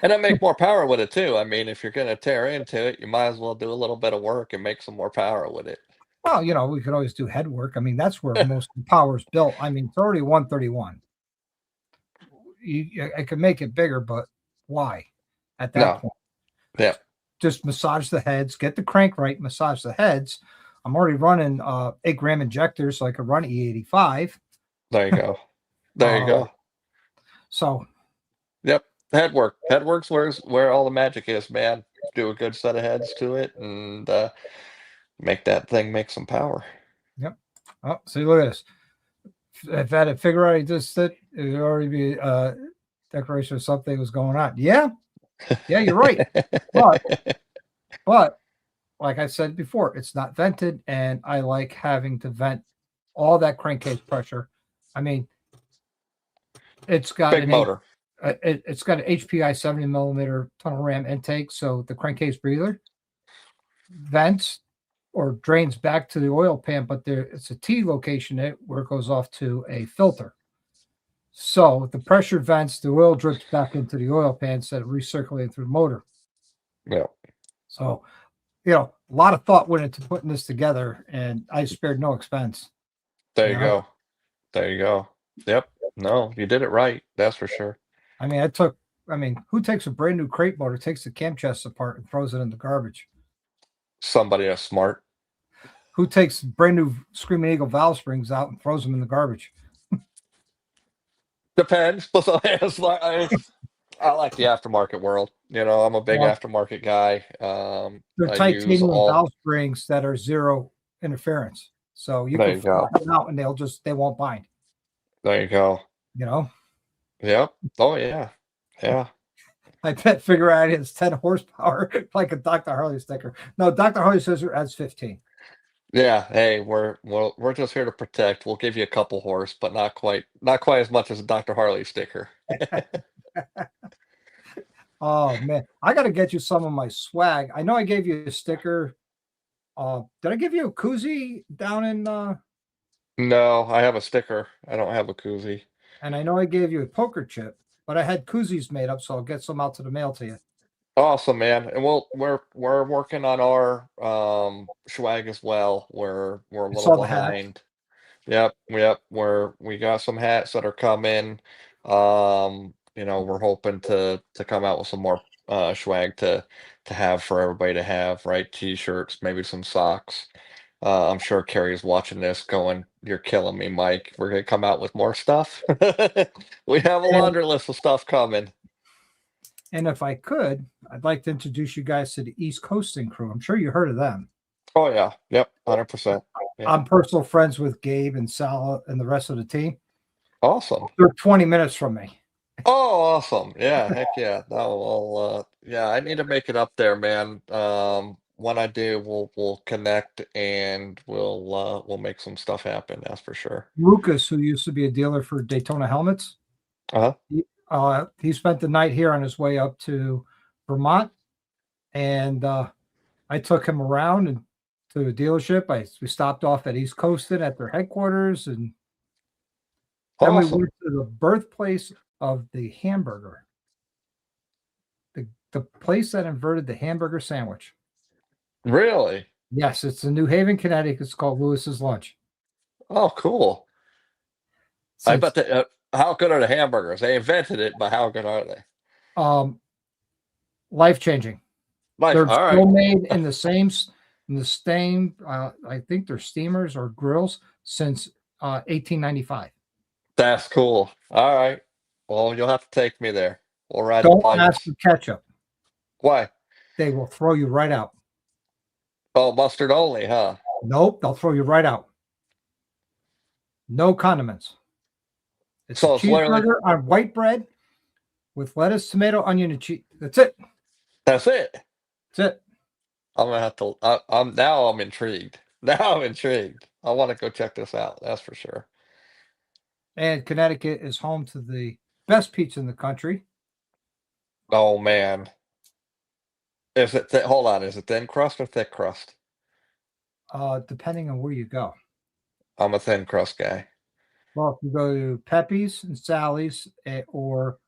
And then make more power with it too. I mean, if you're gonna tear into it, you might as well do a little bit of work and make some more power with it. Well, we could always do head work. I mean, that's where most of the power is built. I mean, it's already 131. I could make it bigger, but why? At that No. point, Yeah. just massage the heads, get the crank right, massage the heads. I'm already running 8 gram injectors, so I could run E85. There you go. There you Uh, go. so Yep. Head work. Head work's where all the magic is, man. Do a good set of heads to it and make that thing make some power. yep. Oh, see, look at this. If that had Figurati just it would already be a declaration of something was going on. Yeah, you're right. But but like I said before, it's not vented, and I like having to vent all that crankcase pressure. I mean, it's got Big an motor. it's got an HPI 70 millimeter tunnel ram intake, so the crankcase breather vents or drains back to the oil pan, but it's a T location where it goes off to a filter. So the pressure vents, the oil drips back into the oil pan instead of recirculating through the motor. Yeah. So, a lot of thought went into putting this together, and I spared no expense. There You you know, go. There you go. Yep. No, you did it right. That's for sure. I mean, who takes a brand new crate motor, takes the cam chest apart, and throws it in the garbage? Somebody that's smart. Who takes brand new Screaming Eagle valve springs out and throws them in the garbage? Depends. But I like the aftermarket world. I'm a big Well, aftermarket guy. they're I use titanium all. valve springs that are zero interference. So you There can you go. fly them out and they won't bind. There you go. You know, Yep. Oh yeah. Yeah. I bet Figurati has 10 horsepower like a Dr. Harley sticker. No, Dr. Harley says it adds 15. Yeah. Hey, we're just here to protect. We'll give you a couple horse, but not quite as much as a Dr. Harley sticker. Oh man, I got to get you some of my swag. I know I gave you a sticker. Did I give you a koozie down in No, I have a sticker. I don't have a koozie. and I know I gave you a poker chip, but I had koozies made up, so I'll get some out to the mail to you. Awesome, man. And we're working on our swag as well. We're a I little saw the hats. behind. Yep, yep. We got some hats that are coming. We're hoping to come out with some more swag to have for everybody to have, right? T-shirts, maybe some socks. I'm sure Carrie's watching this going, "You're killing me, Mike. We're gonna come out with more stuff." We have a And laundry list of stuff coming. and if I could, I'd like to introduce you guys to the East Coasting crew. I'm sure you heard of them. Oh yeah, yep, 100%. Yep. I'm personal friends with Gabe and Sal and the rest of the team. Awesome. They're 20 minutes from me. Oh, awesome. Yeah, heck yeah. No, well, yeah, I need to make it up there, man. When I do, we'll connect and we'll make some stuff happen, that's for sure. Lucas, who used to be a dealer for Daytona helmets, Uh-huh. he spent the night here on his way up to Vermont, and I took him around and to the dealership. We stopped off at East Coasting at their headquarters, and then we Awesome. went to the birthplace of the hamburger, the the place that invented the hamburger sandwich. Really? Yes, it's in New Haven, Connecticut. It's called Lewis's Lunch. Oh, cool. I Since bet they, how good are the hamburgers? They invented it, but how good are they? um, life changing. Life. They're All right. still made in the same. I think they're steamers or grills since 1895. That's cool. All right. Well, you'll have to take me there. We'll ride the Don't ask bikes. for ketchup; Why? they will throw you right out. Oh, mustard only, huh? Nope, they'll throw you right out. No condiments. It's a So it's literally cheeseburger on white bread with lettuce, tomato, onion, and cheese. That's it. that's it. That's it. I'm gonna have to. I'm now. I'm intrigued. Now I'm intrigued. I want to go check this out. That's for sure. And Connecticut is home to the best pizza in the country. Oh man, is it? Hold on. Is it thin crust or thick crust? Depending on where you go. I'm a thin crust guy. Well, if you go to Pepe's and Sally's, or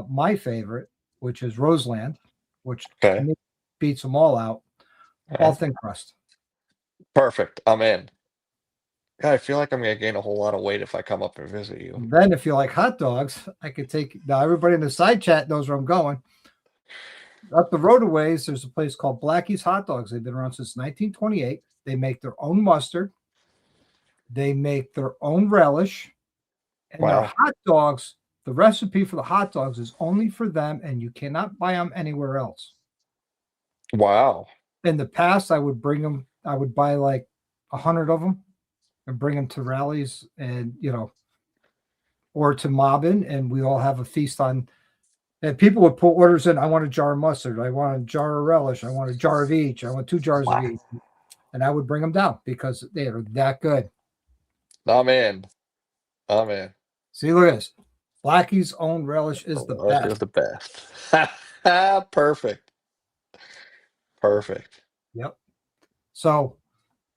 my favorite, which is Roseland, which to Okay. me beats them all out, All all right. thin crust. Perfect. I'm in. God, I feel like I'm gonna gain a whole lot of weight if I come up and visit you. And then, if you like hot dogs, I could take. Now, everybody in the side chat knows where I'm going. Up the road a ways, there's a place called Blackie's Hot Dogs. They've been around since 1928. They make their own mustard. They make their own relish. And their Wow. hot dogs, the recipe for the hot dogs is only for them, and you cannot buy them anywhere else. Wow. In the past, I would buy like 100 of them and bring them to rallies and, or to Mobbin, and we all have a feast on. And people would put orders in. I want a jar of mustard. I want a jar of relish. I want a jar of each. I want 2 jars of Wow. each. And I would bring them down because they are that good. I'm in. I'm in. See, look at this. Blackie's own relish is the Relish is best. the best. Perfect. Perfect. Yep. So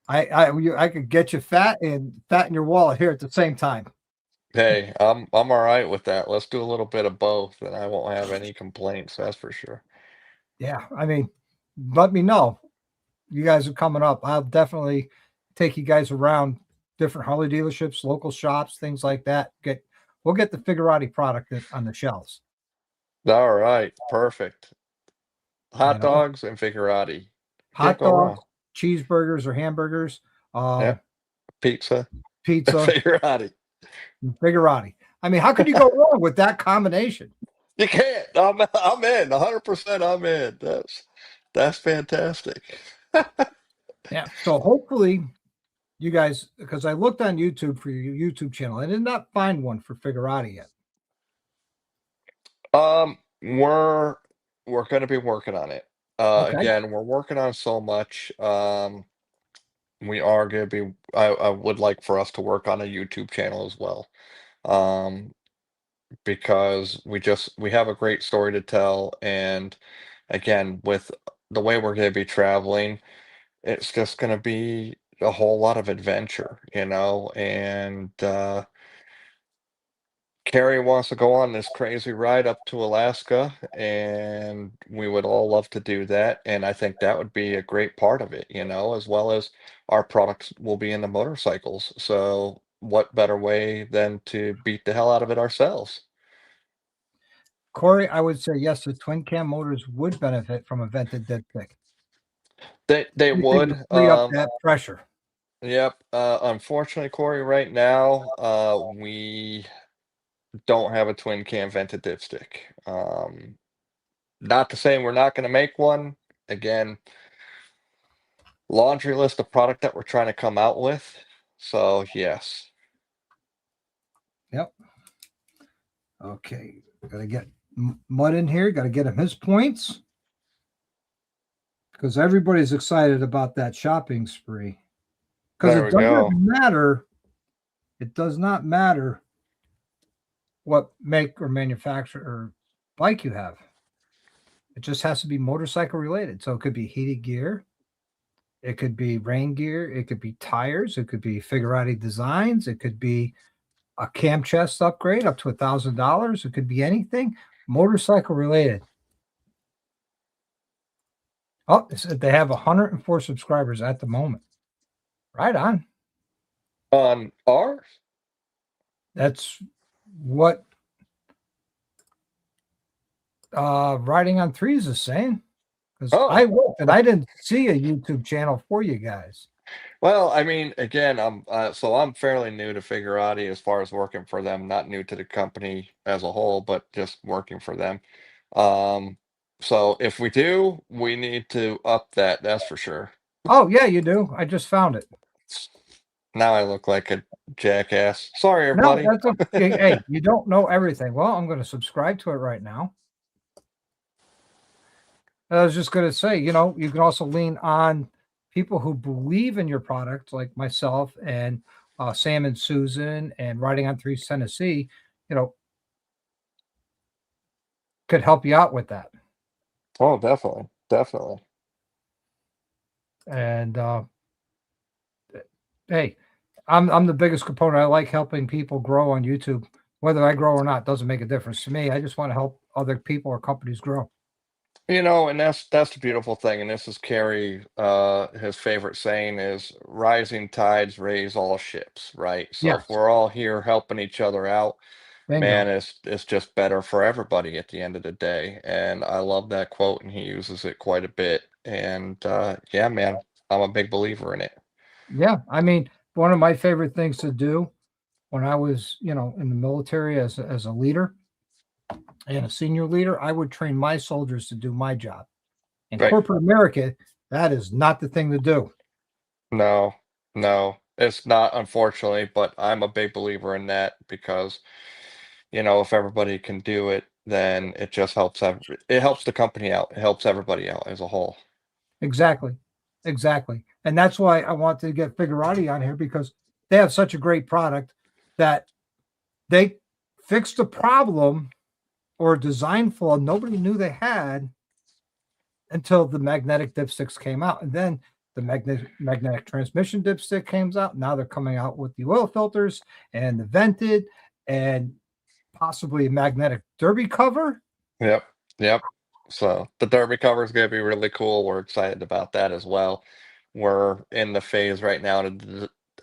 I could get you fat and fatten your wallet here at the same time. Hey, I'm all right with that. Let's do a little bit of both, and I won't have any complaints. That's for sure. Yeah. I mean, let me know. You guys are coming up. I'll definitely take you guys around different Harley dealerships, local shops, things like that. We'll get the Figurati product on the shelves. All right. Perfect. You Hot know, dogs and figurati. Can't hot go dogs, wrong. cheeseburgers or hamburgers, Yeah. Pizza, pizza, figurati. and Figurati. I mean, how could you go wrong with that combination? You can't. I'm in. 100% I'm in. That's fantastic. Yeah. So hopefully you guys, because I looked on YouTube for your YouTube channel, I did not find one for Figurati yet. Um, we're we're gonna be working on it. Okay. Again, we're working on so much. We are gonna be. I would like for us to work on a YouTube channel as well. Um, because we have a great story to tell, and again, with the way we're gonna be traveling, it's just gonna be a whole lot of adventure, and Carrie wants to go on this crazy ride up to Alaska, and we would all love to do that. And I think that would be a great part of it, as well as our products will be in the motorcycles. So, what better way than to beat the hell out of it ourselves? Corey, I would say yes, the twin cam motors would benefit from a vented dipstick. They Anything to would. free up that pressure. Yep. Unfortunately, Corey, right now, we don't have a twin cam vented dipstick. Not to say we're not going to make one. Again, laundry list of product that we're trying to come out with. So yes. Yep. Okay. Got to get Mud in here. Got to get him his points because everybody's excited about that shopping spree. Because There it we go. doesn't matter. It does not matter what make or manufacturer or bike you have. It just has to be motorcycle related. So it could be heated gear. It could be rain gear. It could be tires. It could be Figurati Designs. It could be a cam chest upgrade up to $1,000. It could be anything motorcycle related. Oh, they have 104 subscribers at the moment. Right on. On ours? That's what Riding on Threes is saying. Because I Oh, looked and I didn't see a YouTube channel for you guys. well, I mean, again, I'm fairly new to Figurati as far as working for them, not new to the company as a whole, but just working for them. Um, so if we do, we need to up that, that's for sure. Oh, yeah, you do. I just found it. Now I look like a jackass. Sorry, No, everybody. that's okay. Hey, you don't know everything. Well, I'm going to subscribe to it right now. I was just going to say, you know, you can also lean on people who believe in your product, like myself and Sam and Susan and Riding on Threes Tennessee, you know, could help you out with that. Oh, definitely, definitely. And hey, I'm the biggest component. I like helping people grow on YouTube. Whether I grow or not doesn't make a difference to me. I just want to help other people or companies grow. You know, and that's the beautiful thing, and this is Kerry, his favorite saying is rising tides raise all ships, right? So if Yes, we're all here helping each other out, man, bingo. it's just better for everybody at the end of the day. And I love that quote, and he uses it quite a bit. And yeah, man, I'm a big believer in it. Yeah, I mean, one of my favorite things to do when I was, you know, in the military as a leader and a senior leader, I would train my soldiers to do my job. In Right. corporate America, that is not the thing to do. No, no, it's not, unfortunately, but I'm a big believer in that because, you know, if everybody can do it, then it just helps it helps the company out. It helps everybody out as a whole. Exactly. Exactly. And that's why I wanted to get Figurati on here because they have such a great product that they fixed a problem or a design flaw nobody knew they had until the magnetic dipsticks came out. And then the magnetic transmission dipstick came out. Now they're coming out with the oil filters and the vented and possibly a magnetic derby cover. Yep, yep. So the Derby cover is gonna be really cool. We're excited about that as well. We're in the phase right now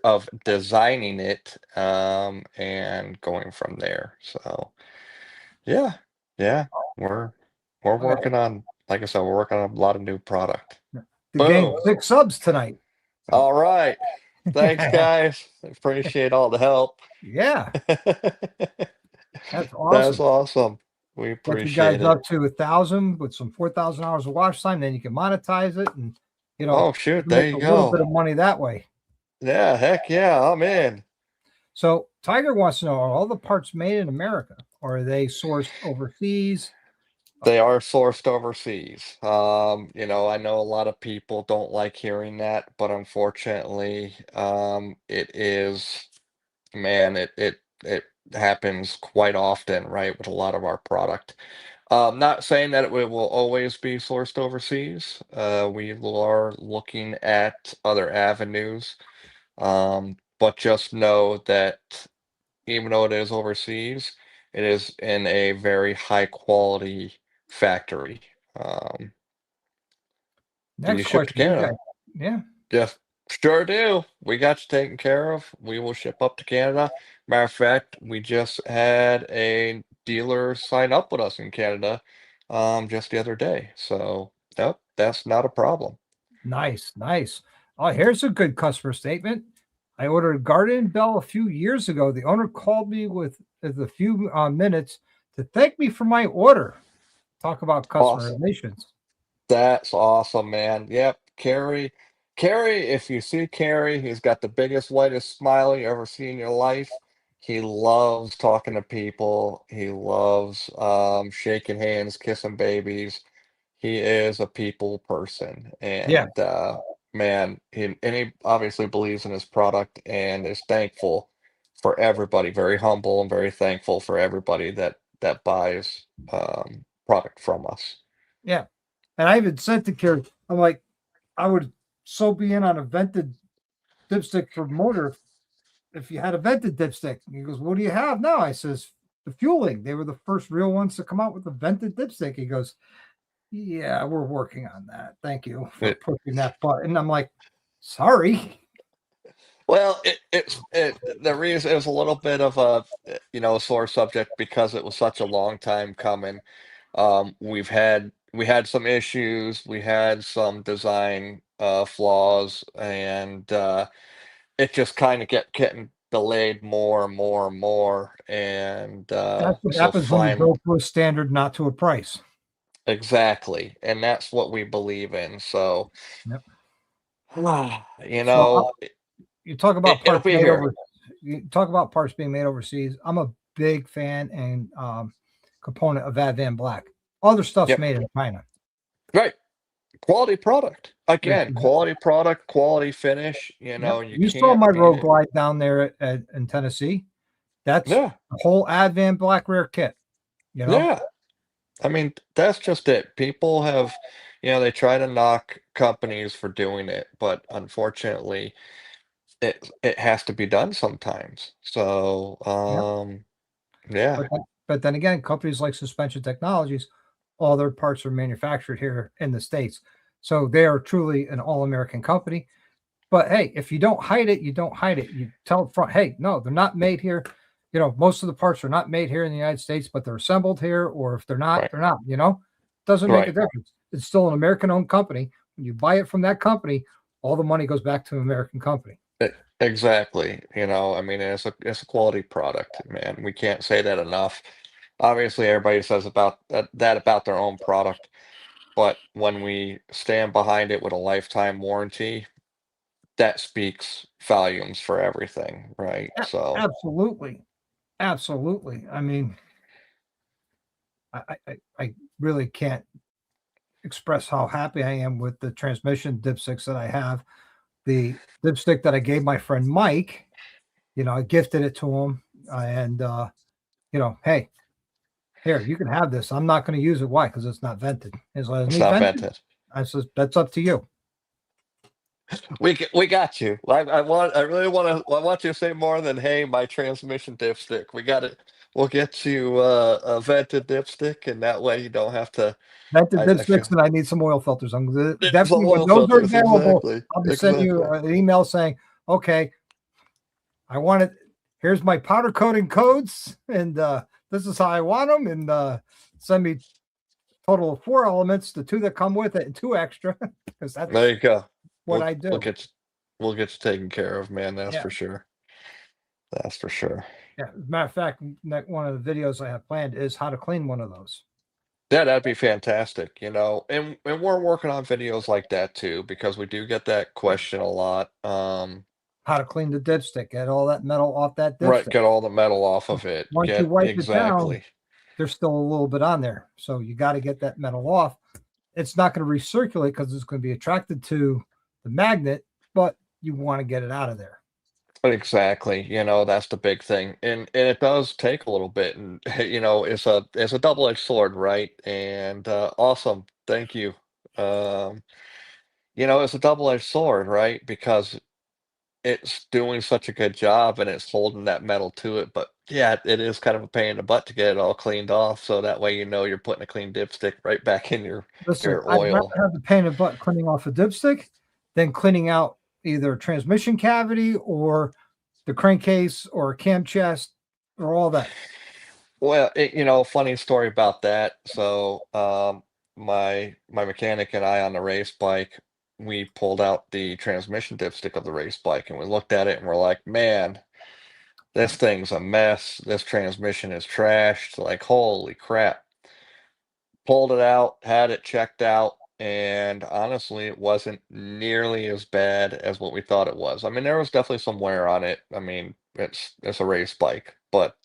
of designing it, and going from there. So yeah, yeah, we're we're Okay. working on, like I said, we're working on a lot of new product. The game Boom. 6 subs tonight. All right. Thanks, guys. Appreciate all the help. Yeah, that's That's awesome. awesome. We Get you guys appreciate it. up to 1,000 with some 4,000 hours of watch time. Then you can monetize it, and you know Oh, shoot, make there a you little bit go. of money that way. Yeah, heck yeah, I'm in. So Tiger wants to know: are all the parts made in America, or are they sourced overseas? They are sourced overseas. You know, I know a lot of people don't like hearing that, but unfortunately, it is, man, it happens quite often, right, with a lot of our product. Not saying that it will always be sourced overseas. We are looking at other avenues, but just know that even though it is overseas, it is in a very high quality factory. Um, do you Next ship to question, you guys. Canada? Yeah, Yes, sure do. We got you taken care of. We will ship up to Canada. Matter of fact, we just had a dealer sign up with us in Canada, just the other day. So, yep, that's not a problem. nice, nice. Oh, here's a good customer statement. I ordered a garden bell a few years ago. The owner called me with a few minutes to thank me for my order. Talk about customer Awesome. relations. That's awesome, man. Yep, Carrie, if you see Carrie, he's got the biggest, whitest smile you ever see in your life. He loves talking to people. He loves shaking hands, kissing babies. He is a people person, Yeah, and man, he obviously believes in his product and is thankful for everybody. Very humble and very thankful for everybody that buys product from us. yeah. And I even sent to Carrie. I'm like, I would so be in on a vented dipstick for motor if you had a vented dipstick. He goes, "What do you have now?" I says, "The fueling. They were the first real ones to come out with the vented dipstick." He goes, Yeah, we're working on that. Thank you for It, pushing that button. I'm like, sorry. well, the reason it was a little bit of a sore subject because it was such a long time coming. We had some issues, we had some design flaws, and it just kind of kept getting delayed more and more and more, and That's what so happens when you fine, go to a standard, not to a price. exactly, and that's what we believe in. So, Yep. you So know, you talk it, about it'll parts be made here, over. You talk about parts being made overseas. I'm a big fan and component of Advan Black. Other stuff's yep, made in China. right. Quality product. Yes, Again, quality product, quality finish. yep. You You saw can't my beat Road it. Glide down there in Tennessee. That's Yeah, the whole Advan Black rear kit. You know, yeah. I mean, that's just it. People have, they try to knock companies for doing it, but unfortunately, it has to be done sometimes. So, yep. yeah, But then again, companies like Suspension Technologies, all their parts are manufactured here in the States. So they are truly an all American company. But hey, if you don't hide it, you don't hide it. You tell up front, hey, no, they're not made here. Most of the parts are not made here in the United States, but they're assembled here. Or if they're not, right, they're not. Doesn't make a right. difference. It's still an American owned company. When you buy it from that company, all the money goes back to an American company. Exactly. I mean, it's a quality product, man. We can't say that enough. Obviously, everybody says about that about their own product, but when we stand behind it with a lifetime warranty, that speaks volumes for everything, right? So, Absolutely. Absolutely. I mean, I really can't express how happy I am with the transmission dipsticks that I have. The dipstick that I gave my friend Mike, I gifted it to him, and hey, here you can have this. I'm not going to use it. Why? Because it's not vented. He's like, it's "Isn't it not vented?" vented. I says, "That's up to you." We got you. I really I want you to say more than, "Hey, my transmission dipstick." We got it. We'll get you a vented dipstick, and that way you don't have to. Vented I dipsticks, feel and I need some oil filters. it's the Definitely when oil those are filters, available, exactly, I'll be sending you exactly. an email saying, "Okay, I want it. Here's my powder coating codes, and this is how I want them." And send me total of 4 elements, the 2 that come with it, and 2 extra, because There that's you go. what We'll I we'll do. get you, we'll get you taken care of, man. That's Yeah, for sure. That's for sure. yeah. As a matter of fact, one of the videos I have planned is how to clean one of those. Yeah, that'd be fantastic, and we're working on videos like that too because we do get that question a lot. How to clean the dipstick, get all that metal off that Right, dipstick. get all the metal off of it. Once you Get wipe it down, exactly. there's still a little bit on there. So you got to get that metal off. It's not going to recirculate because it's going to be attracted to the magnet, but you want to get it out of there. Exactly, that's the big thing, and it does take a little bit, and it's a double-edged sword, right? And awesome, thank you. Um, it's a double-edged sword, right? Because it's doing such a good job and it's holding that metal to it, but yeah, it is kind of a pain in the butt to get it all cleaned off, so that way you're putting a clean dipstick right back in Listen, your I'd rather oil. have the pain in the butt cleaning off a dipstick than cleaning out either a transmission cavity or the crankcase or a cam chest or all that. Well, funny story about that. So, my mechanic and I on the race bike, we pulled out the transmission dipstick of the race bike and we looked at it and we're like, man, Yeah. this thing's a mess. This transmission is trashed. Like, holy crap. Pulled it out, had it checked out, and honestly, it wasn't nearly as bad as what we thought it was. I mean, there was definitely some wear on it. I mean, it's a race bike, but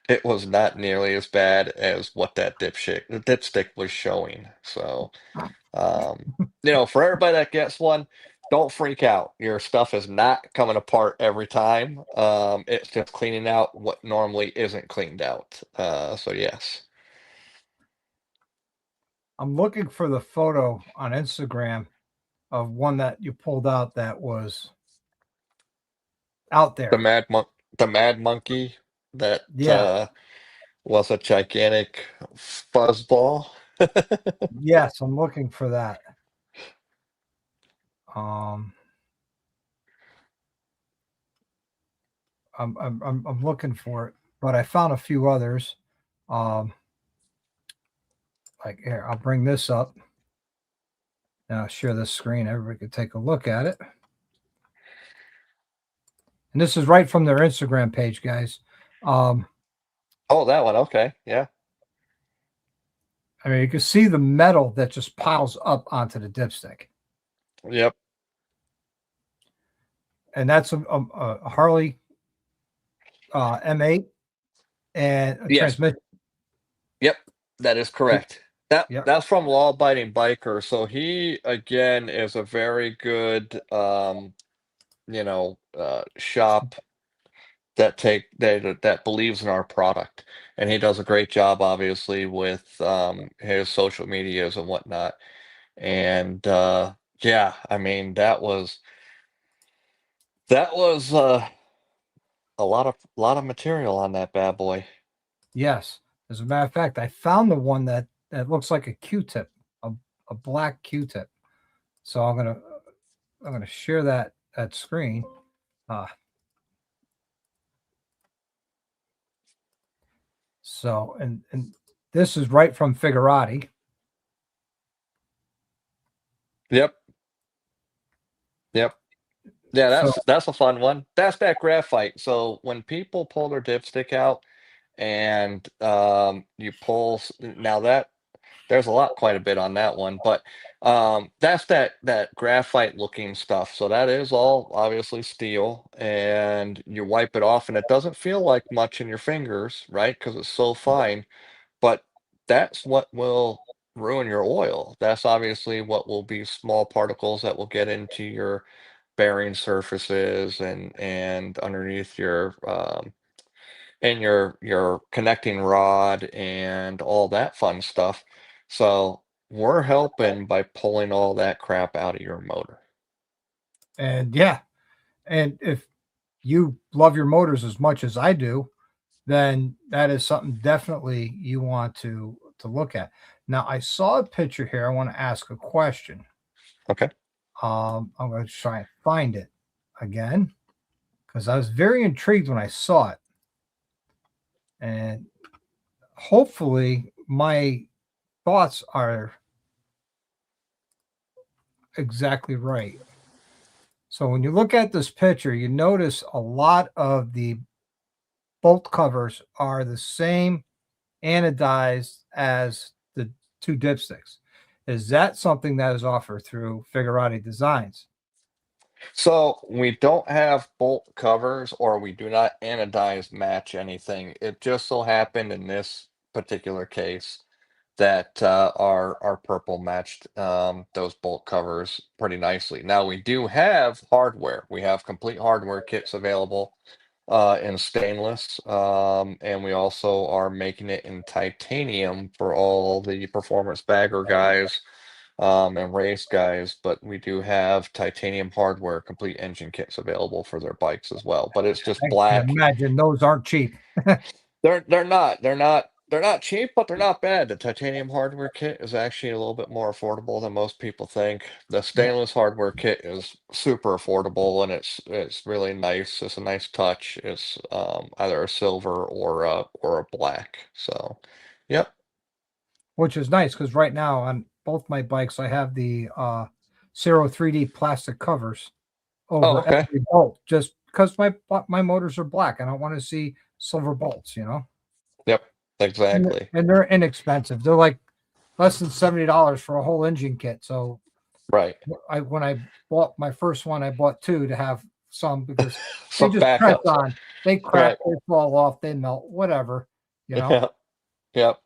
it was not nearly as bad as what that dipstick was showing. So, for everybody that gets one, don't freak out. Your stuff is not coming apart every time. It's just cleaning out what normally isn't cleaned out. So yes. I'm looking for the photo on Instagram of one that you pulled out that was out The there. mad mon the mad monkey that Yeah. was a gigantic fuzzball. Yes, I'm looking for that. Um, I'm looking for it, but I found a few others. Um, like here, I'll bring this up and I'll share this screen. Everybody can take a look at it. And this is right from their Instagram page, guys. Um, Oh, that one. Okay. Yeah. I mean, you can see the metal that just piles up onto the dipstick, Yep. and that's a Harley M8 and a Yes. transmission. Yep. That is correct. Yep. That's from Law Abiding Biker. So he again is a very good shop that believes in our product, and he does a great job, obviously, with his social medias and whatnot. And yeah, I mean that was a lot of material on that bad boy. Yes. As a matter of fact, I found the one that looks like a Q-tip, a, a black Q-tip. So I'm gonna share that screen. Uh, so and this is right from Figurati. Yep, yep. Yeah, So that's a fun one. That's that graphite. So when people pull their dipstick out and you now that there's quite a bit on that one, but that's that graphite looking stuff. So that is all obviously steel, and you wipe it off, and it doesn't feel like much in your fingers, right? Because it's so fine. But that's what will ruin your oil. That's obviously what will be small particles that will get into your bearing surfaces and underneath your and your connecting rod and all that fun stuff. So we're helping by pulling all that crap out of your motor. and yeah, and if you love your motors as much as I do, then that is something definitely you want to look at. Now I saw a picture here. I want to ask a question. Okay. I'm going to try and find it again because I was very intrigued when I saw it, and hopefully my thoughts are exactly right. So when you look at this picture, you notice a lot of the bolt covers are the same anodized as the two dipsticks. Is that something that is offered through Figurati Designs? So we don't have bolt covers or we do not anodize match anything. It just so happened in this particular case that our purple matched those bolt covers pretty nicely. Now we do have hardware. We have complete hardware kits available in stainless, and we also are making it in titanium for all the performance bagger guys and race guys. But we do have titanium hardware, complete engine kits available for their bikes as well. But it's just I can black. imagine those aren't cheap. They're not cheap, but they're not bad. The titanium hardware kit is actually a little bit more affordable than most people think. The Yeah, stainless hardware kit is super affordable and it's really nice. It's a nice touch. It's either a silver or a black. So, yep. which is nice because right now on both my bikes I have the Zero 3D plastic covers Oh, over okay. every bolt just because my motors are black. I don't want to see silver bolts, you know. Yep. And Exactly. they're inexpensive. They're like less than $70 for a whole engine kit. So Right. I when I bought my first one, I bought two to have some because they Some just press backups. on, they crack, Right. they fall off, they melt, whatever, you know. Yep. Yep.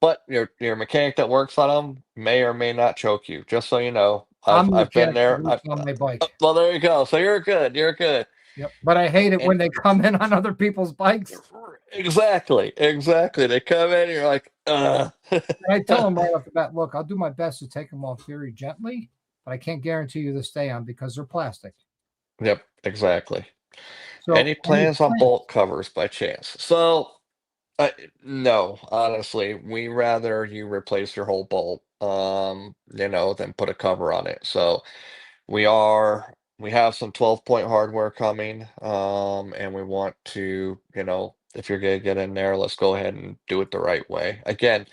But your mechanic that works on them may or may not choke you. Just so you know, I've I'm the I've been mechanic that there. works on my bike. Well, there you go. So you're good. You're good. Yep. But I hate it And when they come in on other people's bikes. exactly, exactly. They come in, and you're like, And I tell them right off the bat, look, I'll do my best to take them off very gently, but I can't guarantee you to stay on because they're plastic. Yep, exactly. So Any any plans on plans? bolt covers by chance? So Uh, no, honestly, we rather you replace your whole bolt, than put a cover on it. So we have some 12-point hardware coming, and we want to, if you're gonna get in there, let's go ahead and do it the right way. Again,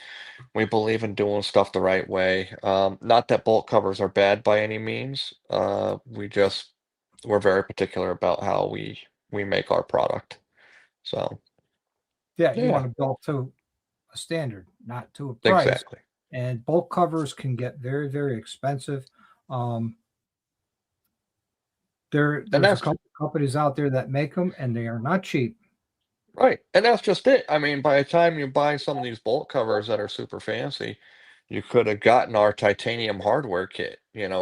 we believe in doing stuff the right way. Not that bolt covers are bad by any means. We're very particular about how we make our product. So Yeah, you yeah, want to build to a standard, not to a price. exactly. And bulk covers can get very, very expensive. Um, And there's a that's couple companies out there that make them, and they are not cheap. right. And that's just it. I mean, by the time you buy some of these bolt covers that are super fancy, you could have gotten our titanium hardware kit,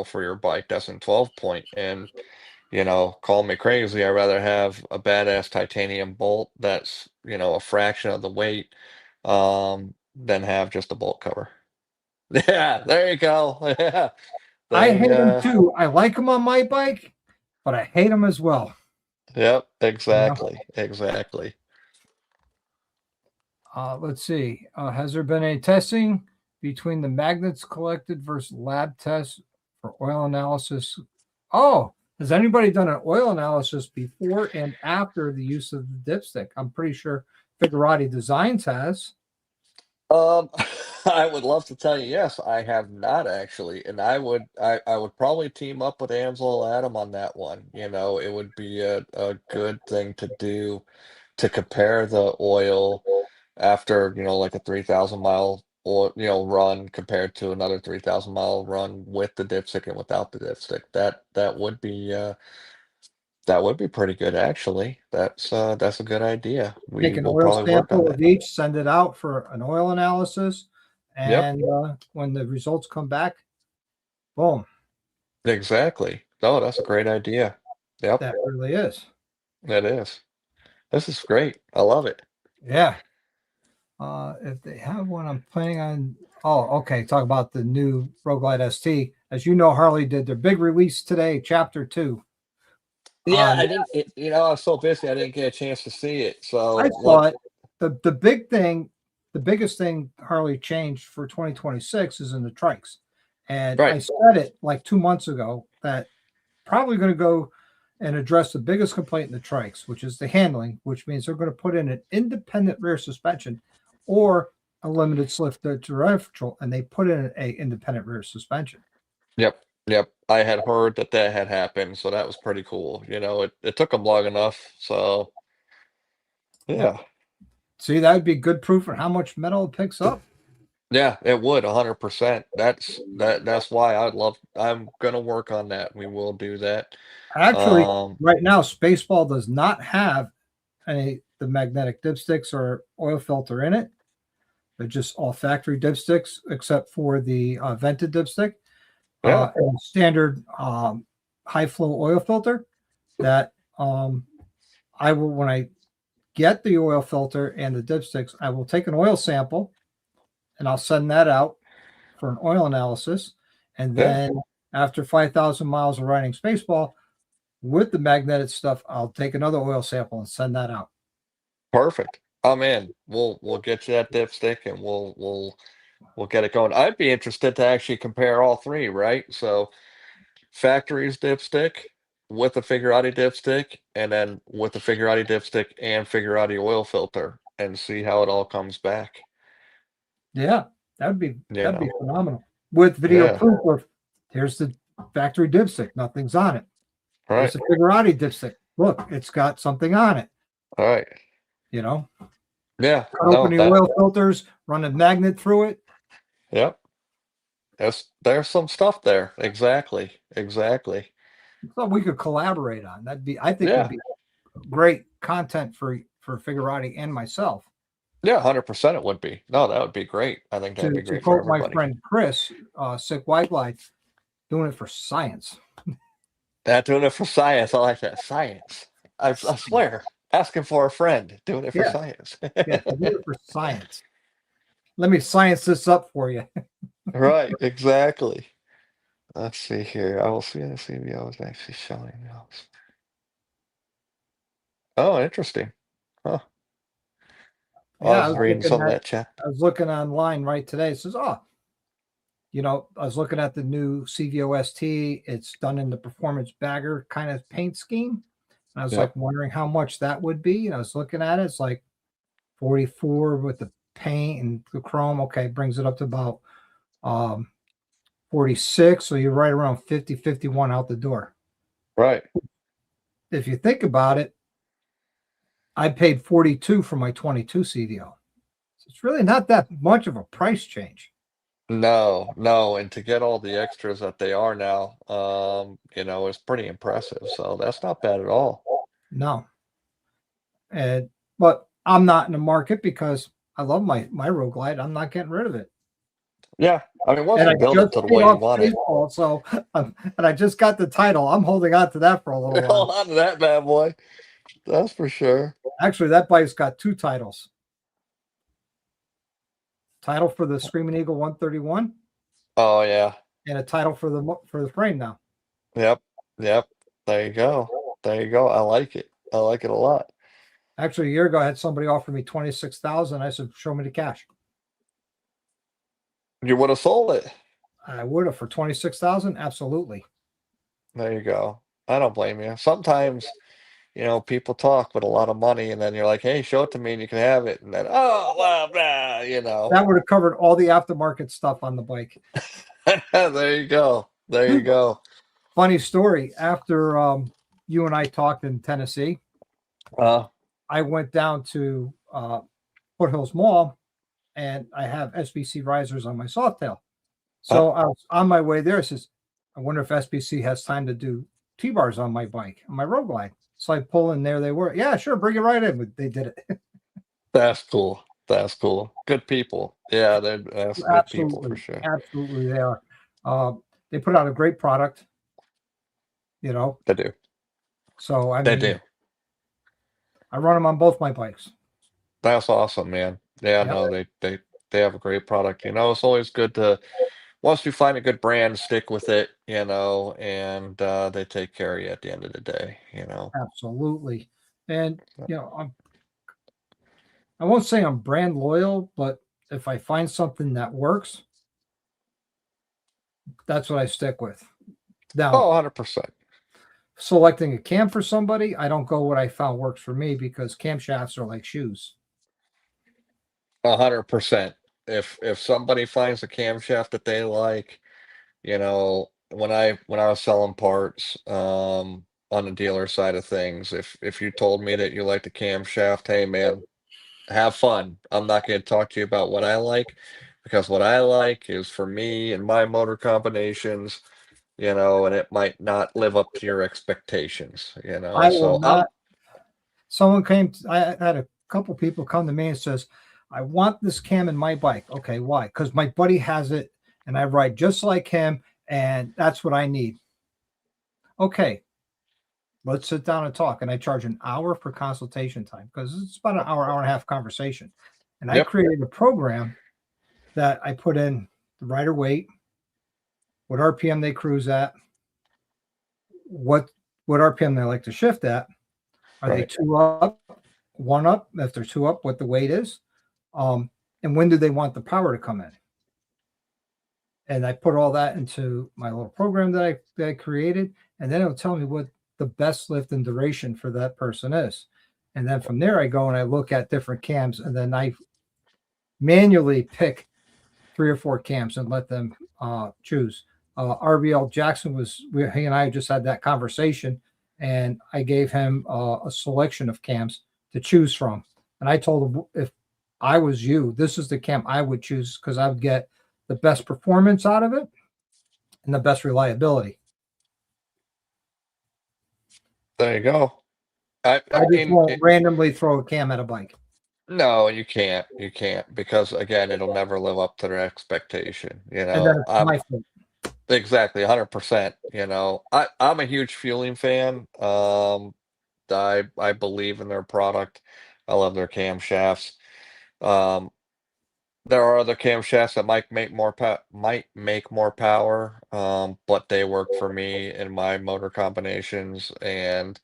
for your bike that's in 12 point. And, call me crazy. I'd rather have a badass titanium bolt that's, a fraction of the weight, than have just a bolt cover. Yeah, there you go. Yeah. I They hate them too. I like them on my bike, but I hate them as well. Yep, You know. exactly. Exactly. Let's see. Has there been any testing between the magnets collected versus lab tests for oil analysis? Oh, has anybody done an oil analysis before and after the use of the dipstick? I'm pretty sure Figurati Designs has. Um, I would love to tell you yes, I have not actually, and I would probably team up with Ansel and Adam on that one. It would be a good thing to do to compare the oil after, like a 3,000 mile or run compared to another 3,000 mile run with the dipstick and without the dipstick. That would be pretty good actually. That's a good idea. We Take an will oil probably work on sample of that. each, send it out for an oil analysis, Yep, and when the results come back, boom, exactly. Oh, that's a great idea. Yep, that really is. it is. This is great. I love it. Yeah. If they have one, I'm planning on. Oh, okay. Talk about the new Rogue Glide ST. As you know, Harley did their big release today, Chapter 2. Yeah, On I didn't, I was so busy I didn't get a chance to see it. I So saw what? it. The big thing, the biggest thing Harley changed for 2026 is in the trikes. And Right. I said it like 2 months ago that probably going to go and address the biggest complaint in the trikes, which is the handling, which means they're going to put in an independent rear suspension or a limited slip differential, and they put in a independent rear suspension. Yep. Yep. I had heard that that had happened, so that was pretty cool. It took them long enough. So Yep. yeah. See, that would be good proof for how much metal it picks up. Yeah, it would 100%. That's why I'm gonna work on that. We will do that. Actually, Um, right now, Spaceball does not have the magnetic dipsticks or oil filter in it. They're just all factory dipsticks, except for the vented dipstick yeah, and standard high flow oil filter. That I will, when I get the oil filter and the dipsticks, I will take an oil sample and I'll send that out for an oil analysis. And yeah, then after 5,000 miles of riding Spaceball with the magnetic stuff, I'll take another oil sample and send that out. perfect. I'm in. We'll get you that dipstick and we'll get it going. I'd be interested to actually compare all three, right? So factory's dipstick with a Figurati dipstick, and then with the Figurati dipstick and Figurati oil filter, and see how it all comes back. Yeah, You that'd be know, phenomenal. With video yeah, proof of here's the factory dipstick, nothing's on it. right, Here's the Figurati dipstick. Look, it's got something on it. all right, You know, yeah, cut open no, the that, oil filters, run a magnet through it. yep, there's some stuff there. Exactly, exactly. So we could collaborate on. I think that'd Yeah, be great content for Figurati and myself. yeah, 100% it would be. No, that would be great. I think that'd be To great for quote my everybody. friend Chris, Sick White Glide, doing it for science. Not doing it for science. I like that. Science. I swear. Asking for a friend. Doing it for Yeah, science. yeah, to do it for science. Let me science this up for you. Right, exactly. Let's see here. I will see the CBO is actually showing those. Oh, interesting. Huh. I Yeah, was reading some of that chat. I was looking online right today. It says, oh, I was looking at the new CVOST. It's done in the performance bagger kind of paint scheme. And I was like Yep. wondering how much that would be. And I was looking at it. It's like 44 with the paint and the chrome. Okay, brings it up to about 46. So you're right around 50, 51 out the door. Right. If you think about it, I paid 42 for my 22 CVO. So it's really not that much of a price change. No, no, and to get all the extras that they are now, is pretty impressive. So that's not bad at all. No. And but I'm not in the market because I love my Rogue Glide. I'm not getting rid of it. Yeah, I mean, once And you I build it just to the paid way you off want it, baseball, so and I just got the title. I'm holding on to that for a little hold while. on to that bad boy. That's for sure. Actually, that bike's got two titles. Title for the Screaming Eagle 131 Oh yeah. and a title for the frame now. Yep. Yep. There you go. There you go. I like it. I like it a lot. Actually, a year ago, I had somebody offer me 26,000. I said, "Show me the cash." You would have sold it. I would have for 26,000. Absolutely. There you go. I don't blame you. Sometimes, people talk with a lot of money, and then you're like, "Hey, show it to me, and you can have it." And then, oh, well, blah. That would have covered all the aftermarket stuff on the bike. There you go. There you go. Funny story. After you and I talked in Tennessee, Uh, I went down to Foothills Mall and I have SBC risers on my Softail. uh, So I was on my way there. I says, I wonder if SBC has time to do T-bars on my bike, on my Road Glide. So I pull in there. They were, yeah, sure, bring it right in. But they did it. that's cool. That's cool. Good people. Yeah, that's good people for Absolutely. sure. Absolutely, they are. Uh, they put out a great product, you know. They do. So, I They do. mean, I run them on both my bikes. That's awesome, man. Yeah, Yep, no, they have a great product. It's always good to once you find a good brand, stick with it, and they take care of you at the end of the day. absolutely. And, So, you know, I won't say I'm brand loyal, but if I find something that works, that's what I stick with. Now, oh, 100%. selecting a cam for somebody, I don't go what I found works for me because camshafts are like shoes. 100%. If somebody finds a camshaft that they like, when I was selling parts, on the dealer side of things, if you told me that you like the camshaft, hey man, have fun. I'm not going to talk to you about what I like because what I like is for me and my motor combinations, and it might not live up to your expectations. I will So not. Someone came. I had a couple people come to me and says, "I want this cam in my bike." Okay, why? Because my buddy has it, and I ride just like him, and that's what I need. Okay, let's sit down and talk. And I charge an hour for consultation time because it's about an hour, hour and a half conversation. And I yep, created a program that I put in the rider weight, what RPM they cruise at, what what RPM they like to shift at. Are they right. two up, one up? If they're two up, what the weight is, and when do they want the power to come in? And I put all that into my little program that I created, and then it'll tell me what the best lift and duration for that person is. And then from there, I go and I look at different cams, and then I manually pick 3 or 4 cams and let them choose. RBL Jackson he and I just had that conversation, and I gave him a selection of cams to choose from. And I told him if I was you, this is the cam I would choose because I would get the best performance out of it and the best reliability. There you go. I I just mean, won't randomly throw a cam at a bike. no, you can't. You can't because again, it'll never live up to their expectation. And then it's my fault. Exactly 100%. I'm a huge fueling fan. I believe in their product. I love their camshafts. Um, there are other camshafts that might make more power, but they work for me in my motor combinations. And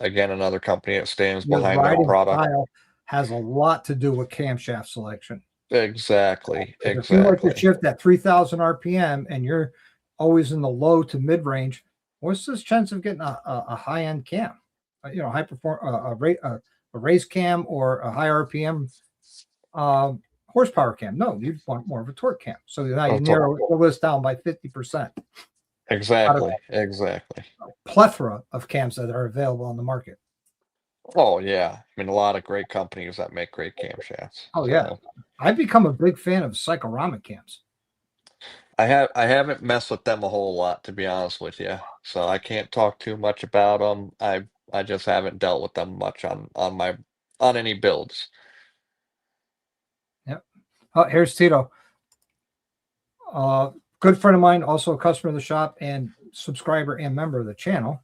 again, another company that stands Your behind their riding product. style has a lot to do with camshaft selection. Exactly, If you like to exactly. shift at 3,000 RPM and you're always in the low to mid range, what's this chance of getting a high end cam? High perform a race cam or a high RPM uh, horsepower cam. No, you want more of a torque cam. So now you Oh, to- narrow the list down by 50% out of exactly, exactly. a plethora of cams that are available on the market. Oh yeah, I mean a lot of great companies that make great camshafts. Oh yeah, So I've become a big fan of cycloramic cams. I haven't messed with them a whole lot to be honest with you. So I can't talk too much about them. I just haven't dealt with them much on any builds. Yep. Oh, here's Tito. Uh, Good friend of mine, also a customer of the shop and subscriber and member of the channel.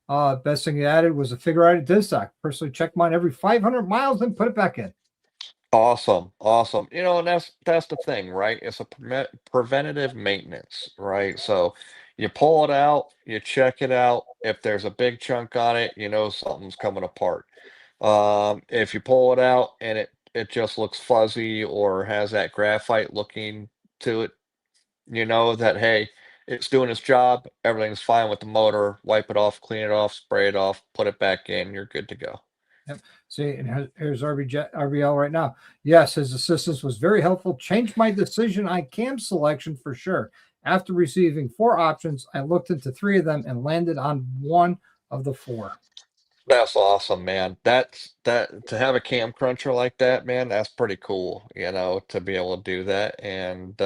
Best thing he added was a Figurati Designs. Personally check mine every 500 miles and put it back in. Awesome, awesome. You know, and that's the thing, right? It's a preventative maintenance, right? So you pull it out, you check it out. If there's a big chunk on it, you know something's coming apart. If you pull it out and it just looks fuzzy or has that graphite looking to it, you know that hey, it's doing its job, everything's fine with the motor, wipe it off, clean it off, spray it off, put it back in, you're good to go. Yep. See, and here's RBL right now. Yes, his assistance was very helpful. Changed my decision on cam selection for sure. After receiving 4 options, I looked into 3 of them and landed on one of the 4. That's awesome, man. That to have a cam cruncher like that, man, that's pretty cool, you know, to be able to do that. And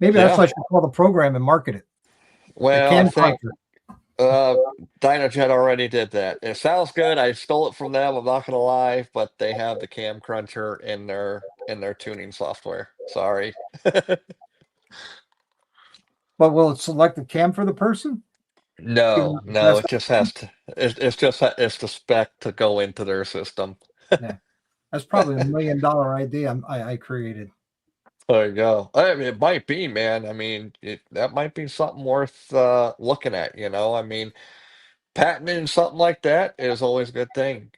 Maybe that's yeah, what I should call the program and market it. The well, I cam think cruncher. uh Dynajet already did that. It sounds good. I stole it from them, I'm not gonna lie, but they have the cam cruncher in their tuning software. Sorry. But will it select the cam for the person? Even No, if no, that's it just has to it's the spec to go into their system. yeah, that's probably $1 million idea I created. There you go. I mean, it might be, man. I mean, that might be something worth looking at, you know. I mean, patenting something like that is always a good thing.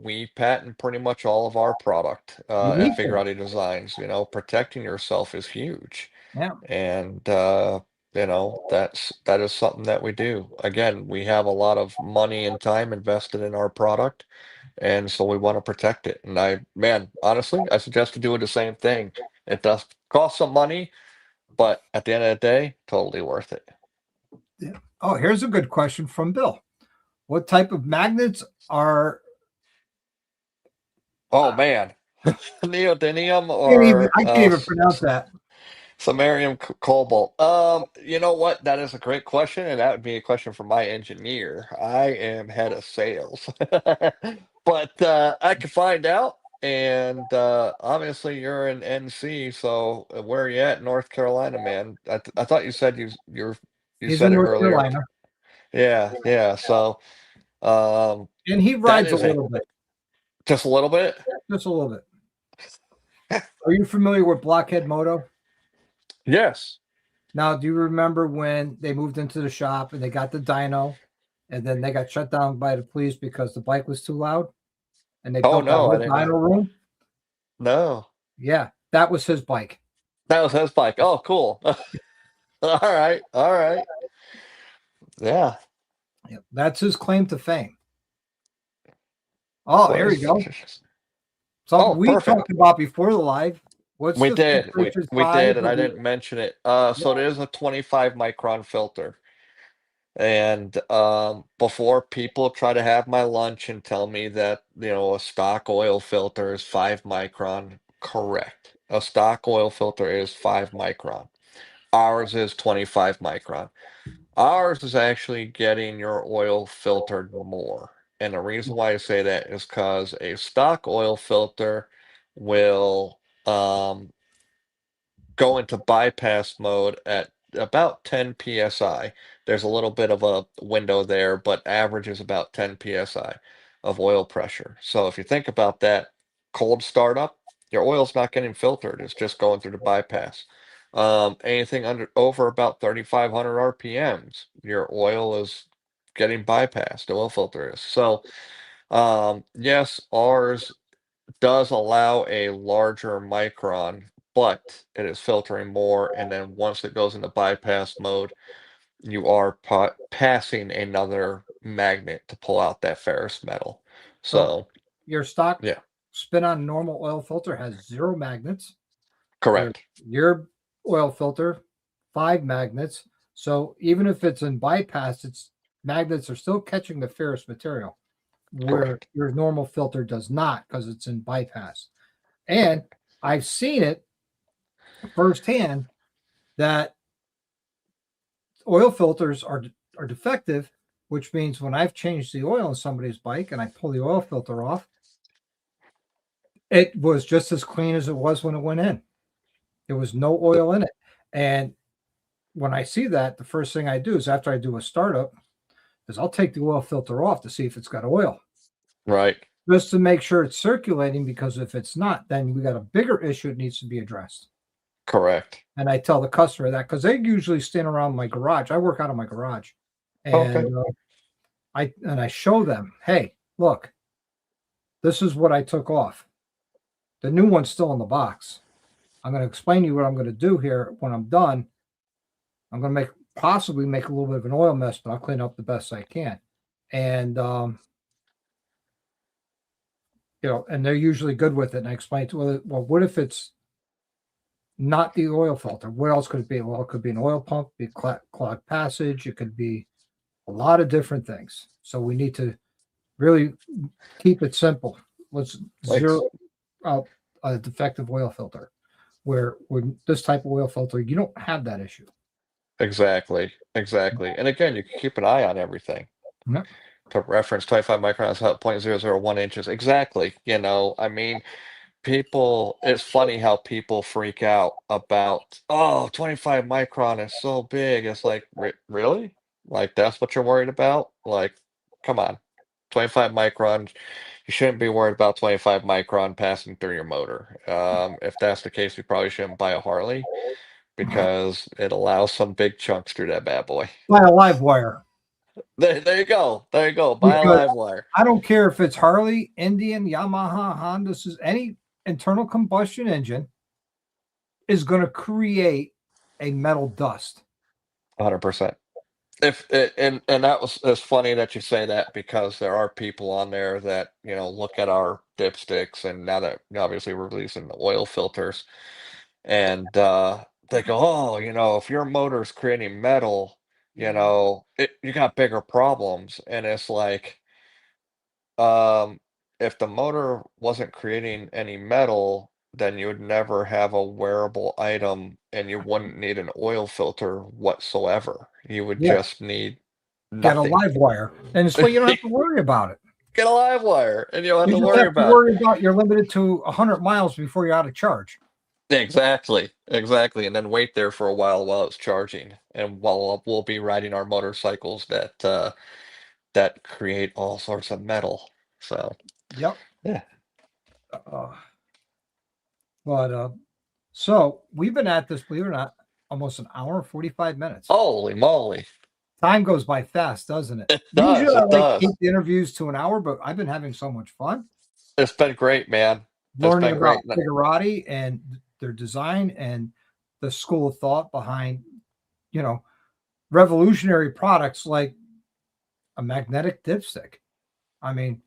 We patent pretty much all of our product You at need to. Figurati Designs. You know, protecting yourself is huge, Yeah. and you know that is something that we do. Again, we have a lot of money and time invested in our product, and so we want to protect it. And man, honestly, I suggest to do the same thing. It does cost some money, but at the end of the day, totally worth it. Yeah. Oh, here's a good question from Bill. What type of magnets are Oh man, neodymium even or I can't even pronounce that. samarium cobalt. You know what? That is a great question, and that would be a question for my engineer. I am head of sales, but I can find out. And obviously, you're in NC, so where are you at, North Carolina, man? I thought you said you He's said in it North earlier. Carolina Yeah, yeah. So um, and he that rides a is a little bit, just a little bit. just a little bit. Are you familiar with Blockhead Moto? Yes. Now, do you remember when they moved into the shop and they got the dyno and then they got shut down by the police because the bike was too loud and they Oh built that no, I whole didn't know. dyno room? No, Yeah, that was his bike. that was his bike. Oh, cool. All right, all right. Yeah. Yep, that's his claim to fame. Oh, What here we is? go. Something Oh, we perfect. talked about before the live. What's We the did. filtration We size did, and of I the didn't mention it. So it is a 25 micron filter. And before people try to have my lunch and tell me that, you know, a stock oil filter is 5 micron, correct. A stock oil filter is 5 micron. Ours is 25 micron. Ours is actually getting your oil filtered more. And the reason why I say that is because a stock oil filter will go into bypass mode at about 10 psi. There's a little bit of a window there, but average is about 10 psi of oil pressure. So if you think about that, cold startup, your oil's not getting filtered, it's just going through the bypass. Anything over about 3,500 RPMs, your oil is getting bypassed, the oil filter is. So Yes, ours does allow a larger micron, but it is filtering more, and then once it goes into bypass mode, you are passing another magnet to pull out that ferrous metal. So So, your stock yeah, spin-on normal oil filter has 0 magnets. correct. Your oil filter, 5 magnets. So even if it's in bypass, its magnets are still catching the ferrous material, where Correct. your normal filter does not because it's in bypass. And I've seen it firsthand that oil filters are defective, which means when I've changed the oil in somebody's bike and I pull the oil filter off, it was just as clean as it was when it went in. There was no oil in it. And when I see that, the first thing I do is after I do a startup is I'll take the oil filter off to see if it's got oil, Right. just to make sure it's circulating, because if it's not, then we got a bigger issue that needs to be addressed. Correct. And I tell the customer that because they usually stand around my garage. I work out of my garage, Okay. and I show them, hey, look, this is what I took off. The new one's still in the box. I'm going to explain to you what I'm going to do here when I'm done. I'm going to possibly make a little bit of an oil mess, but I'll clean up the best I can. And and they're usually good with it. And I explain to them, well, what if it's not the oil filter? What else could it be? Well, it could be an oil pump, be clogged passage. It could be a lot of different things. So we need to really keep it simple. Let's Thanks. zero out a defective oil filter. Where with this type of oil filter, you don't have that issue. Exactly. Exactly. And again, you can keep an eye on everything. Yeah. To reference 25 microns, 0.001 inches. Exactly. I mean, it's funny how people freak out about, oh, 25 micron is so big. It's like, really? Like, that's what you're worried about? Like, come on. 25 micron, you shouldn't be worried about 25 micron passing through your motor. If that's the case, you probably shouldn't buy a Harley because it allows some big chunks through that bad boy. Buy a live wire, There you go. There you go. Buy a because live wire. I don't care if it's Harley, Indian, Yamaha, Honda, any internal combustion engine is going to create a metal dust. 100%. And that was it's funny that you say that because there are people on there that look at our dipsticks, and now that obviously we're releasing the oil filters, and they go, oh, if your motor's creating metal, you got bigger problems. And it's like, um, if the motor wasn't creating any metal, then you would never have a wearable item and you wouldn't need an oil filter whatsoever. You would Yeah, just need get a nothing. live wire, and this way you don't have to worry about it. Get a live wire and you don't have You to just worry have to about worry about you're limited to 100 miles before you're out of charge. it. Exactly, exactly. And then wait there for a while it's charging. And while we'll be riding our motorcycles that create all sorts of metal. So Yep. yeah. Uh, but so we've been at this, believe it or not, almost an hour and 45 minutes. Holy moly. Time goes by fast, doesn't it? It Usually does, I it like to does. keep the interviews to an hour, but I've been having so much fun It's been great, man. It's learning been about great. Figurati and their design and the school of thought behind, you know, revolutionary products like a magnetic dipstick. I mean,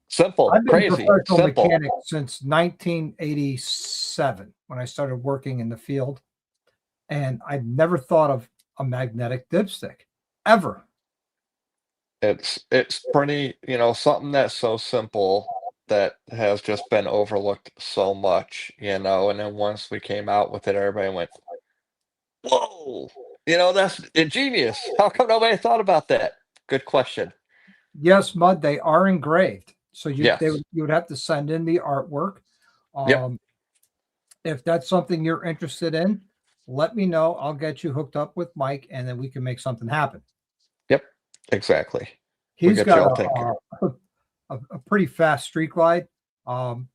Simple, I've been a crazy, professional simple. mechanic since 1987 when I started working in the field, and I've never thought of a magnetic dipstick ever. It's pretty, something that's so simple that has just been overlooked so much, and then once we came out with it, everybody went, "Whoa!" That's ingenious. How come nobody thought about that? Good question. Yes, Mud, they are engraved. So Yes. you would have to send in the artwork. Yep. Um, if that's something you're interested in, let me know. I'll get you hooked up with Mike, and then we can make something happen. Yep. Exactly. We He's get you got all taken care of. a pretty fast street glide. Um,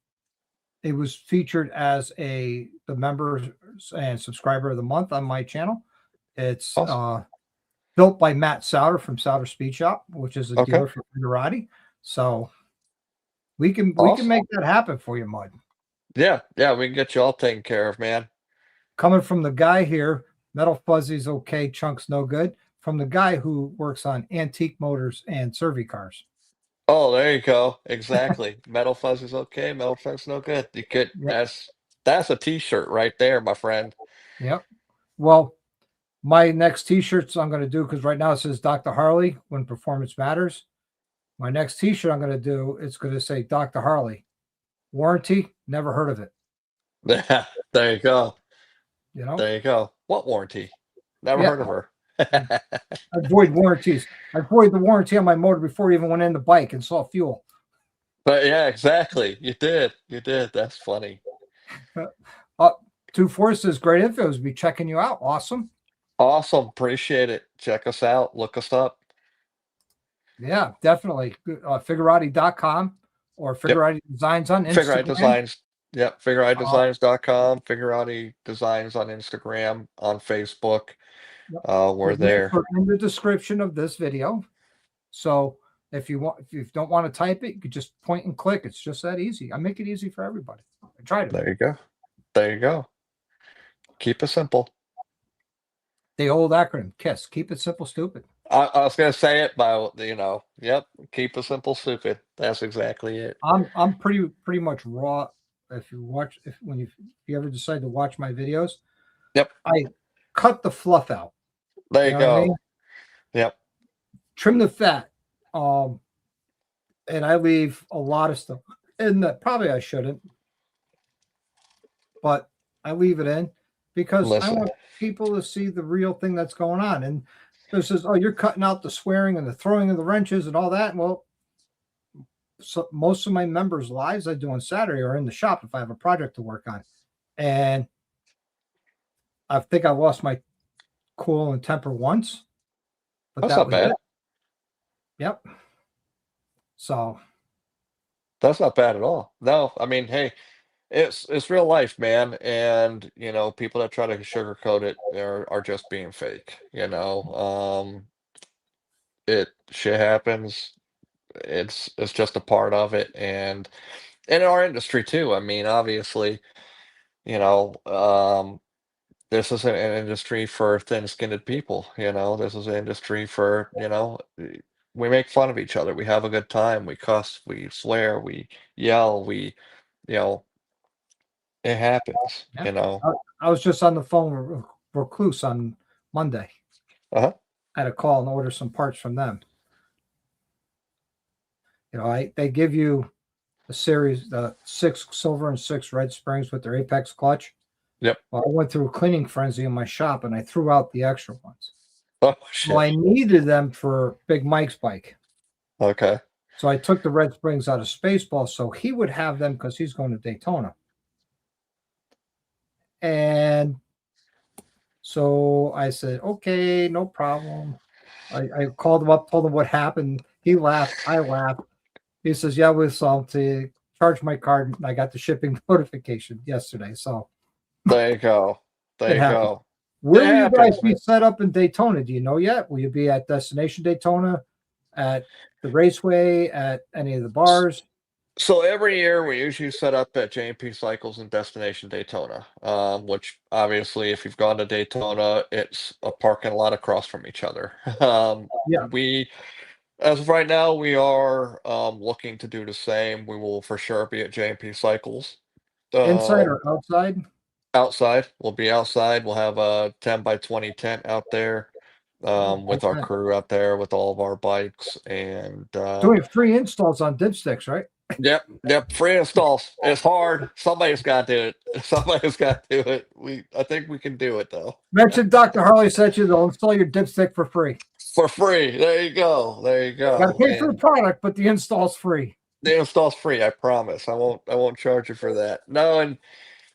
it was featured as the members and subscriber of the month on my channel. It's Awesome. built by Matt Souter from Souter Speed Shop, which is a Okay. dealer for Figurati. So We can Awesome. make that happen for you, Mud. Yeah, yeah, we can get you all taken care of, man. Coming from the guy here, metal fuzzy's okay, chunks no good. From the guy who works on antique motors and survey cars. Oh, there you go. Exactly. Metal fuzz is okay. Metal fuzz no good. You could. Yep. That's a T-shirt right there, my friend. Yep. Well, my next T-shirts I'm going to do, because right now it says Dr. Harley when performance matters. My next T-shirt I'm going to do, it's going to say Dr. Harley warranty. Never heard of it. Yeah, there you go. You know. There you go. What warranty? Never Yeah. heard of her. I avoid warranties. I avoid the warranty on my motor before I even went in the bike and saw fuel. But yeah, exactly. You did. You did. That's funny. Uh, Two Forces, great infos. Be checking you out. Awesome. Awesome. Appreciate it. Check us out. Look us up. Yeah, definitely. Figurati.com or Yep. Figurati Designs on Figurati Instagram. Designs. Yep. Uh, FiguratiDesigns.com. Figurati Designs on Instagram, on Facebook. yep. The We're links there. are in the description of this video. So if you don't want to type it, you could just point and click. It's just that easy. I make it easy for everybody. I try to. There you go. There you go. Keep it simple. The old acronym KISS. Keep it simple, stupid. I was gonna say it by yep. Keep it simple, stupid. That's exactly it. I'm pretty much raw. If you watch, if you ever decide to watch my videos, Yep. I cut the fluff out. There You you know what I mean? go. Yep. Trim the fat. And I leave a lot of stuff in that probably I shouldn't, but I leave it in because I Listen. want people to see the real thing that's going on. And this says, oh, you're cutting out the swearing and the throwing of the wrenches and all that. Well, so most of my members' lives I do on Saturday are in the shop if I have a project to work on. And I think I lost my cool and temper once, but That's that not was it. bad. Yep. So That's not bad at all. No, I mean, hey, it's real life, man. And people that try to sugarcoat it are just being fake. It shit happens. It's just a part of it, and in our industry too. I mean, obviously, you know, um, this isn't an industry for thin-skinned people. This is an industry for, we make fun of each other. We have a good time. We cuss, we swear, we yell, you know, it happens, yeah, I was just on the phone with Recluse on Monday. Uh-huh. I had a call and order some parts from them. They give you a series, the 6 silver and 6 red springs with their Apex clutch. Yep. Well, I went through a cleaning frenzy in my shop and I threw out the extra ones. Oh, Well, I shit. needed them for Big Mike's bike. Okay. So I took the red springs out of Spaceball so he would have them because he's going to Daytona. And so I said, okay, no problem. I called him up, told him what happened. He laughed. I laughed. He says, yeah, we solved to charge my card. And I got the shipping notification yesterday. So There you go. There it you happened. go. It Where will you guys happens, be man. set up in Daytona? Do you know yet? Will you be at Destination Daytona, at the Raceway, at any of the bars? So every year we usually set up at J&P Cycles and Destination Daytona, which obviously if you've gone to Daytona, it's a parking lot across from each other. Yeah. As of right now, we are looking to do the same. We will for sure be at J&P Cycles. Inside Um, or outside? Outside, we'll be outside. We'll have a 10 by 20 tent out there with our Okay. crew out there with all of our bikes and Doing free installs on dipsticks, right? Yep, free installs. It's hard. Somebody's got to do it. Somebody's got to do it. I think we can do it though. Mention Dr. Harley sent you, they'll install your dipstick for free. For free. There you go. There you Got to go. pay for the And product, but the install's free. the install's free, I promise. I won't charge you for that. No, and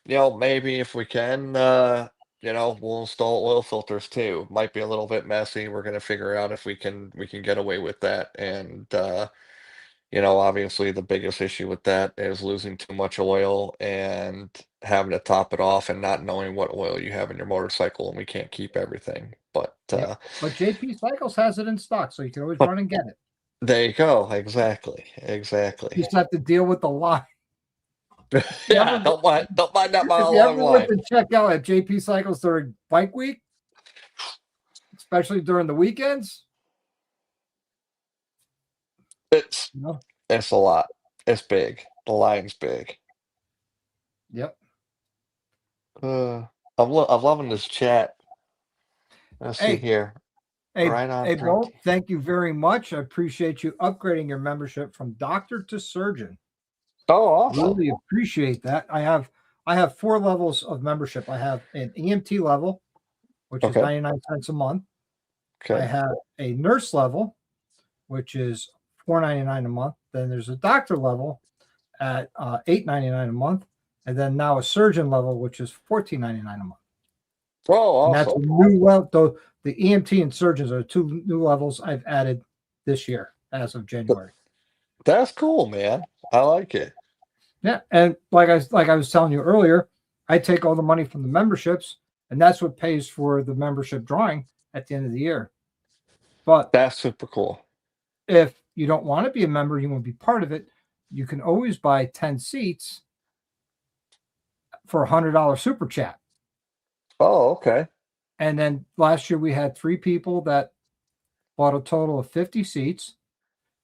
maybe if we can we'll install oil filters too. Might be a little bit messy. We're gonna figure out if we can get away with that. And obviously the biggest issue with that is losing too much oil and having to top it off and not knowing what oil you have in your motorcycle, and we can't keep everything. But Yep. But JP Cycles has it in stock, so you can always run and get it. There you go. Exactly. You just have to deal with the line. You Yeah, ever, don't mind that if mile you long ever went line. to check out at JP Cycles during Bike Week, especially during the weekends, It's you know? it's a lot. It's big. The line's big. Yep. Uh, I'm loving this chat. Let's see Hey, here. Right on hey, three. Bo, thank you very much. I appreciate you upgrading your membership from doctor to surgeon. Oh, awesome. Really appreciate that. I have 4 levels of membership. I have an EMT level, which is Okay. 99 cents a month. I Okay. have a nurse level, which is 4.99 a month. Then there's a doctor level at 8.99 a month, and then now a surgeon level, which is 14.99 a month. Oh, And that's a awesome. new level. Though the EMT and surgeons are 2 new levels I've added this year as of Th- January. That's cool, man. I like it. Yeah, and like I was telling you earlier, I take all the money from the memberships, and that's what pays for the membership drawing at the end of the year. But That's super cool. if you don't want to be a member, you want to be part of it, you can always buy 10 seats for $100 super chat. Oh, okay. And then last year we had 3 people that bought a total of 50 seats,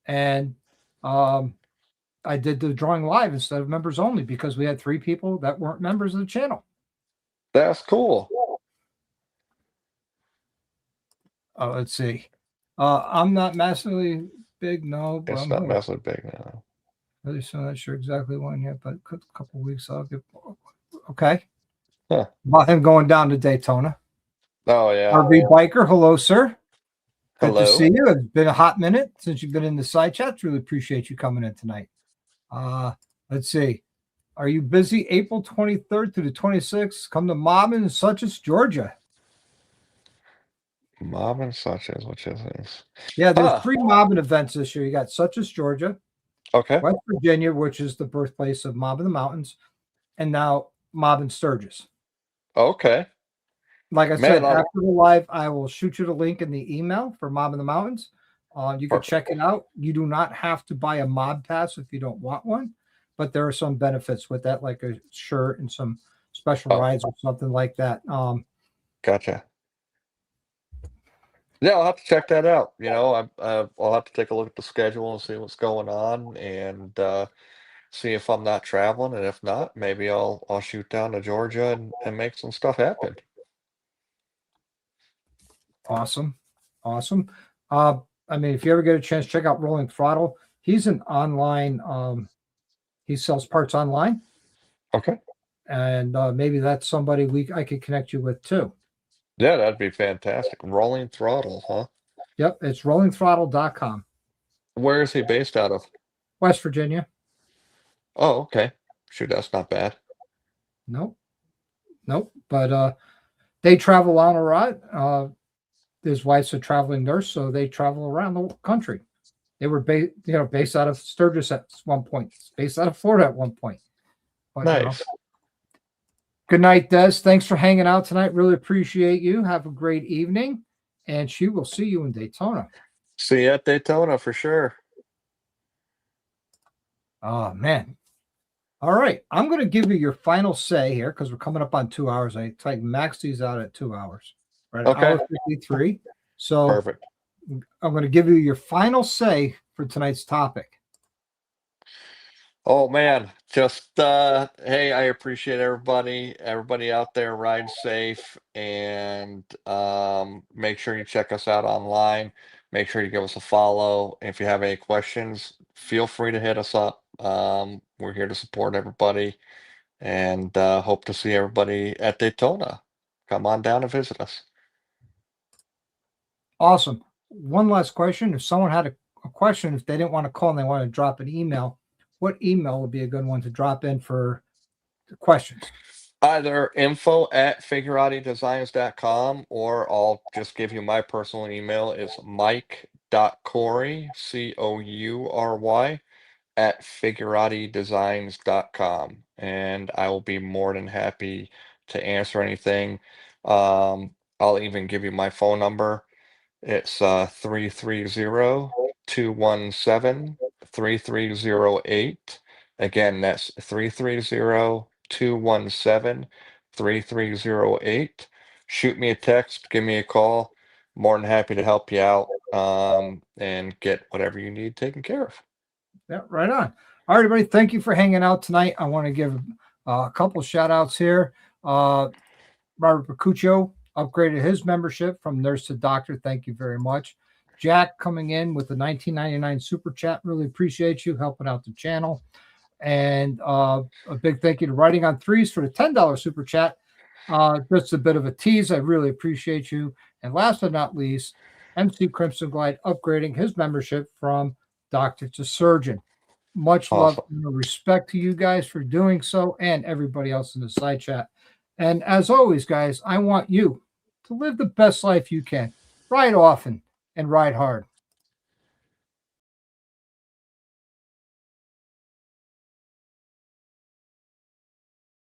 and um, I did the drawing live instead of members only because we had 3 people that weren't members of the channel. That's cool. Let's see. I'm not massively big, no, but It's I'm not going massively big now. really so not sure exactly when yet, but a couple of weeks I'll get okay. Huh. About him going down to Daytona. Oh, yeah. RV Biker, hello, sir. Good to Hello. see you. It's been a hot minute since you've been in the side chats. Really appreciate you coming in tonight. Uh, let's see. Are you busy April 23rd through the 26th? Come to Mobbin, such as Georgia. Mom and such as which is this. Yeah, there's Huh. 3 Mobbin events this year. You got such as Georgia, Okay. West Virginia, which is the birthplace of Mob in the Mountains, and now Mob in Sturgis. Okay. Like I Man, said, I'm after the live, I will shoot you the link in the email for Mob in the Mountains. You can perfect. check it out. You do not have to buy a mob pass if you don't want one, but there are some benefits with that, like a shirt and some special Oh, rides or something like that. gotcha. Yeah, I'll have to check that out. I'll have to take a look at the schedule and see what's going on and see if I'm not traveling, and if not, maybe I'll shoot down to Georgia and make some stuff happen. Awesome, awesome. Uh, I mean, if you ever get a chance, check out Rolling Throttle. He's an online. He sells parts online, Okay. and maybe that's somebody I could connect you with too. Yeah, that'd be fantastic. Rolling Throttle, huh? Yep, it's rollingthrottle.com. Where is he based out of? West Virginia. Oh, okay. Shoot, that's not bad. Nope, nope. But they travel on a lot. His wife's a traveling nurse, so they travel around the country. They were based out of Sturgis at one point, based out of Florida at one point. But Nice. good night, Des. Thanks for hanging out tonight. Really appreciate you. Have a great evening, and she will see you in Daytona. See you at Daytona for sure. Oh man. All right. I'm going to give you your final say here because we're coming up on 2 hours. I max these out at 2 hours. Right, an Okay. hour 53. So Perfect. I'm going to give you your final say for tonight's topic. Oh man, just hey, I appreciate everybody. Everybody out there, ride safe and make sure you check us out online. Make sure you give us a follow. If you have any questions, feel free to hit us up. We're here to support everybody and hope to see everybody at Daytona. Come on down and visit us. Awesome. One last question. If someone had a question, if they didn't want to call and they want to drop an email, what email would be a good one to drop in for the questions? Either info@figuratidesigns.com or I'll just give you my personal email. It's mike.coury, Coury, @figuratidesigns.com. And I will be more than happy to answer anything. I'll even give you my phone number. It's 330 217-3308. Again, that's 330-217-3308. Shoot me a text, give me a call. More than happy to help you out and get whatever you need taken care of. Yeah, right on. All right, everybody. Thank you for hanging out tonight. I want to give a couple shout outs here. Robert Percuccio upgraded his membership from nurse to doctor. Thank you very much. Jack coming in with the 1999 super chat. Really appreciate you helping out the channel. And a big thank you to Writing on Threes for the $10 super chat. Just a bit of a tease. I really appreciate you. And last but not least, MC Crimson Glide upgrading his membership from doctor to surgeon. Much love Awesome. and respect to you guys for doing so and everybody else in the side chat. And as always, guys, I want you to live the best life you can. Ride often and ride hard.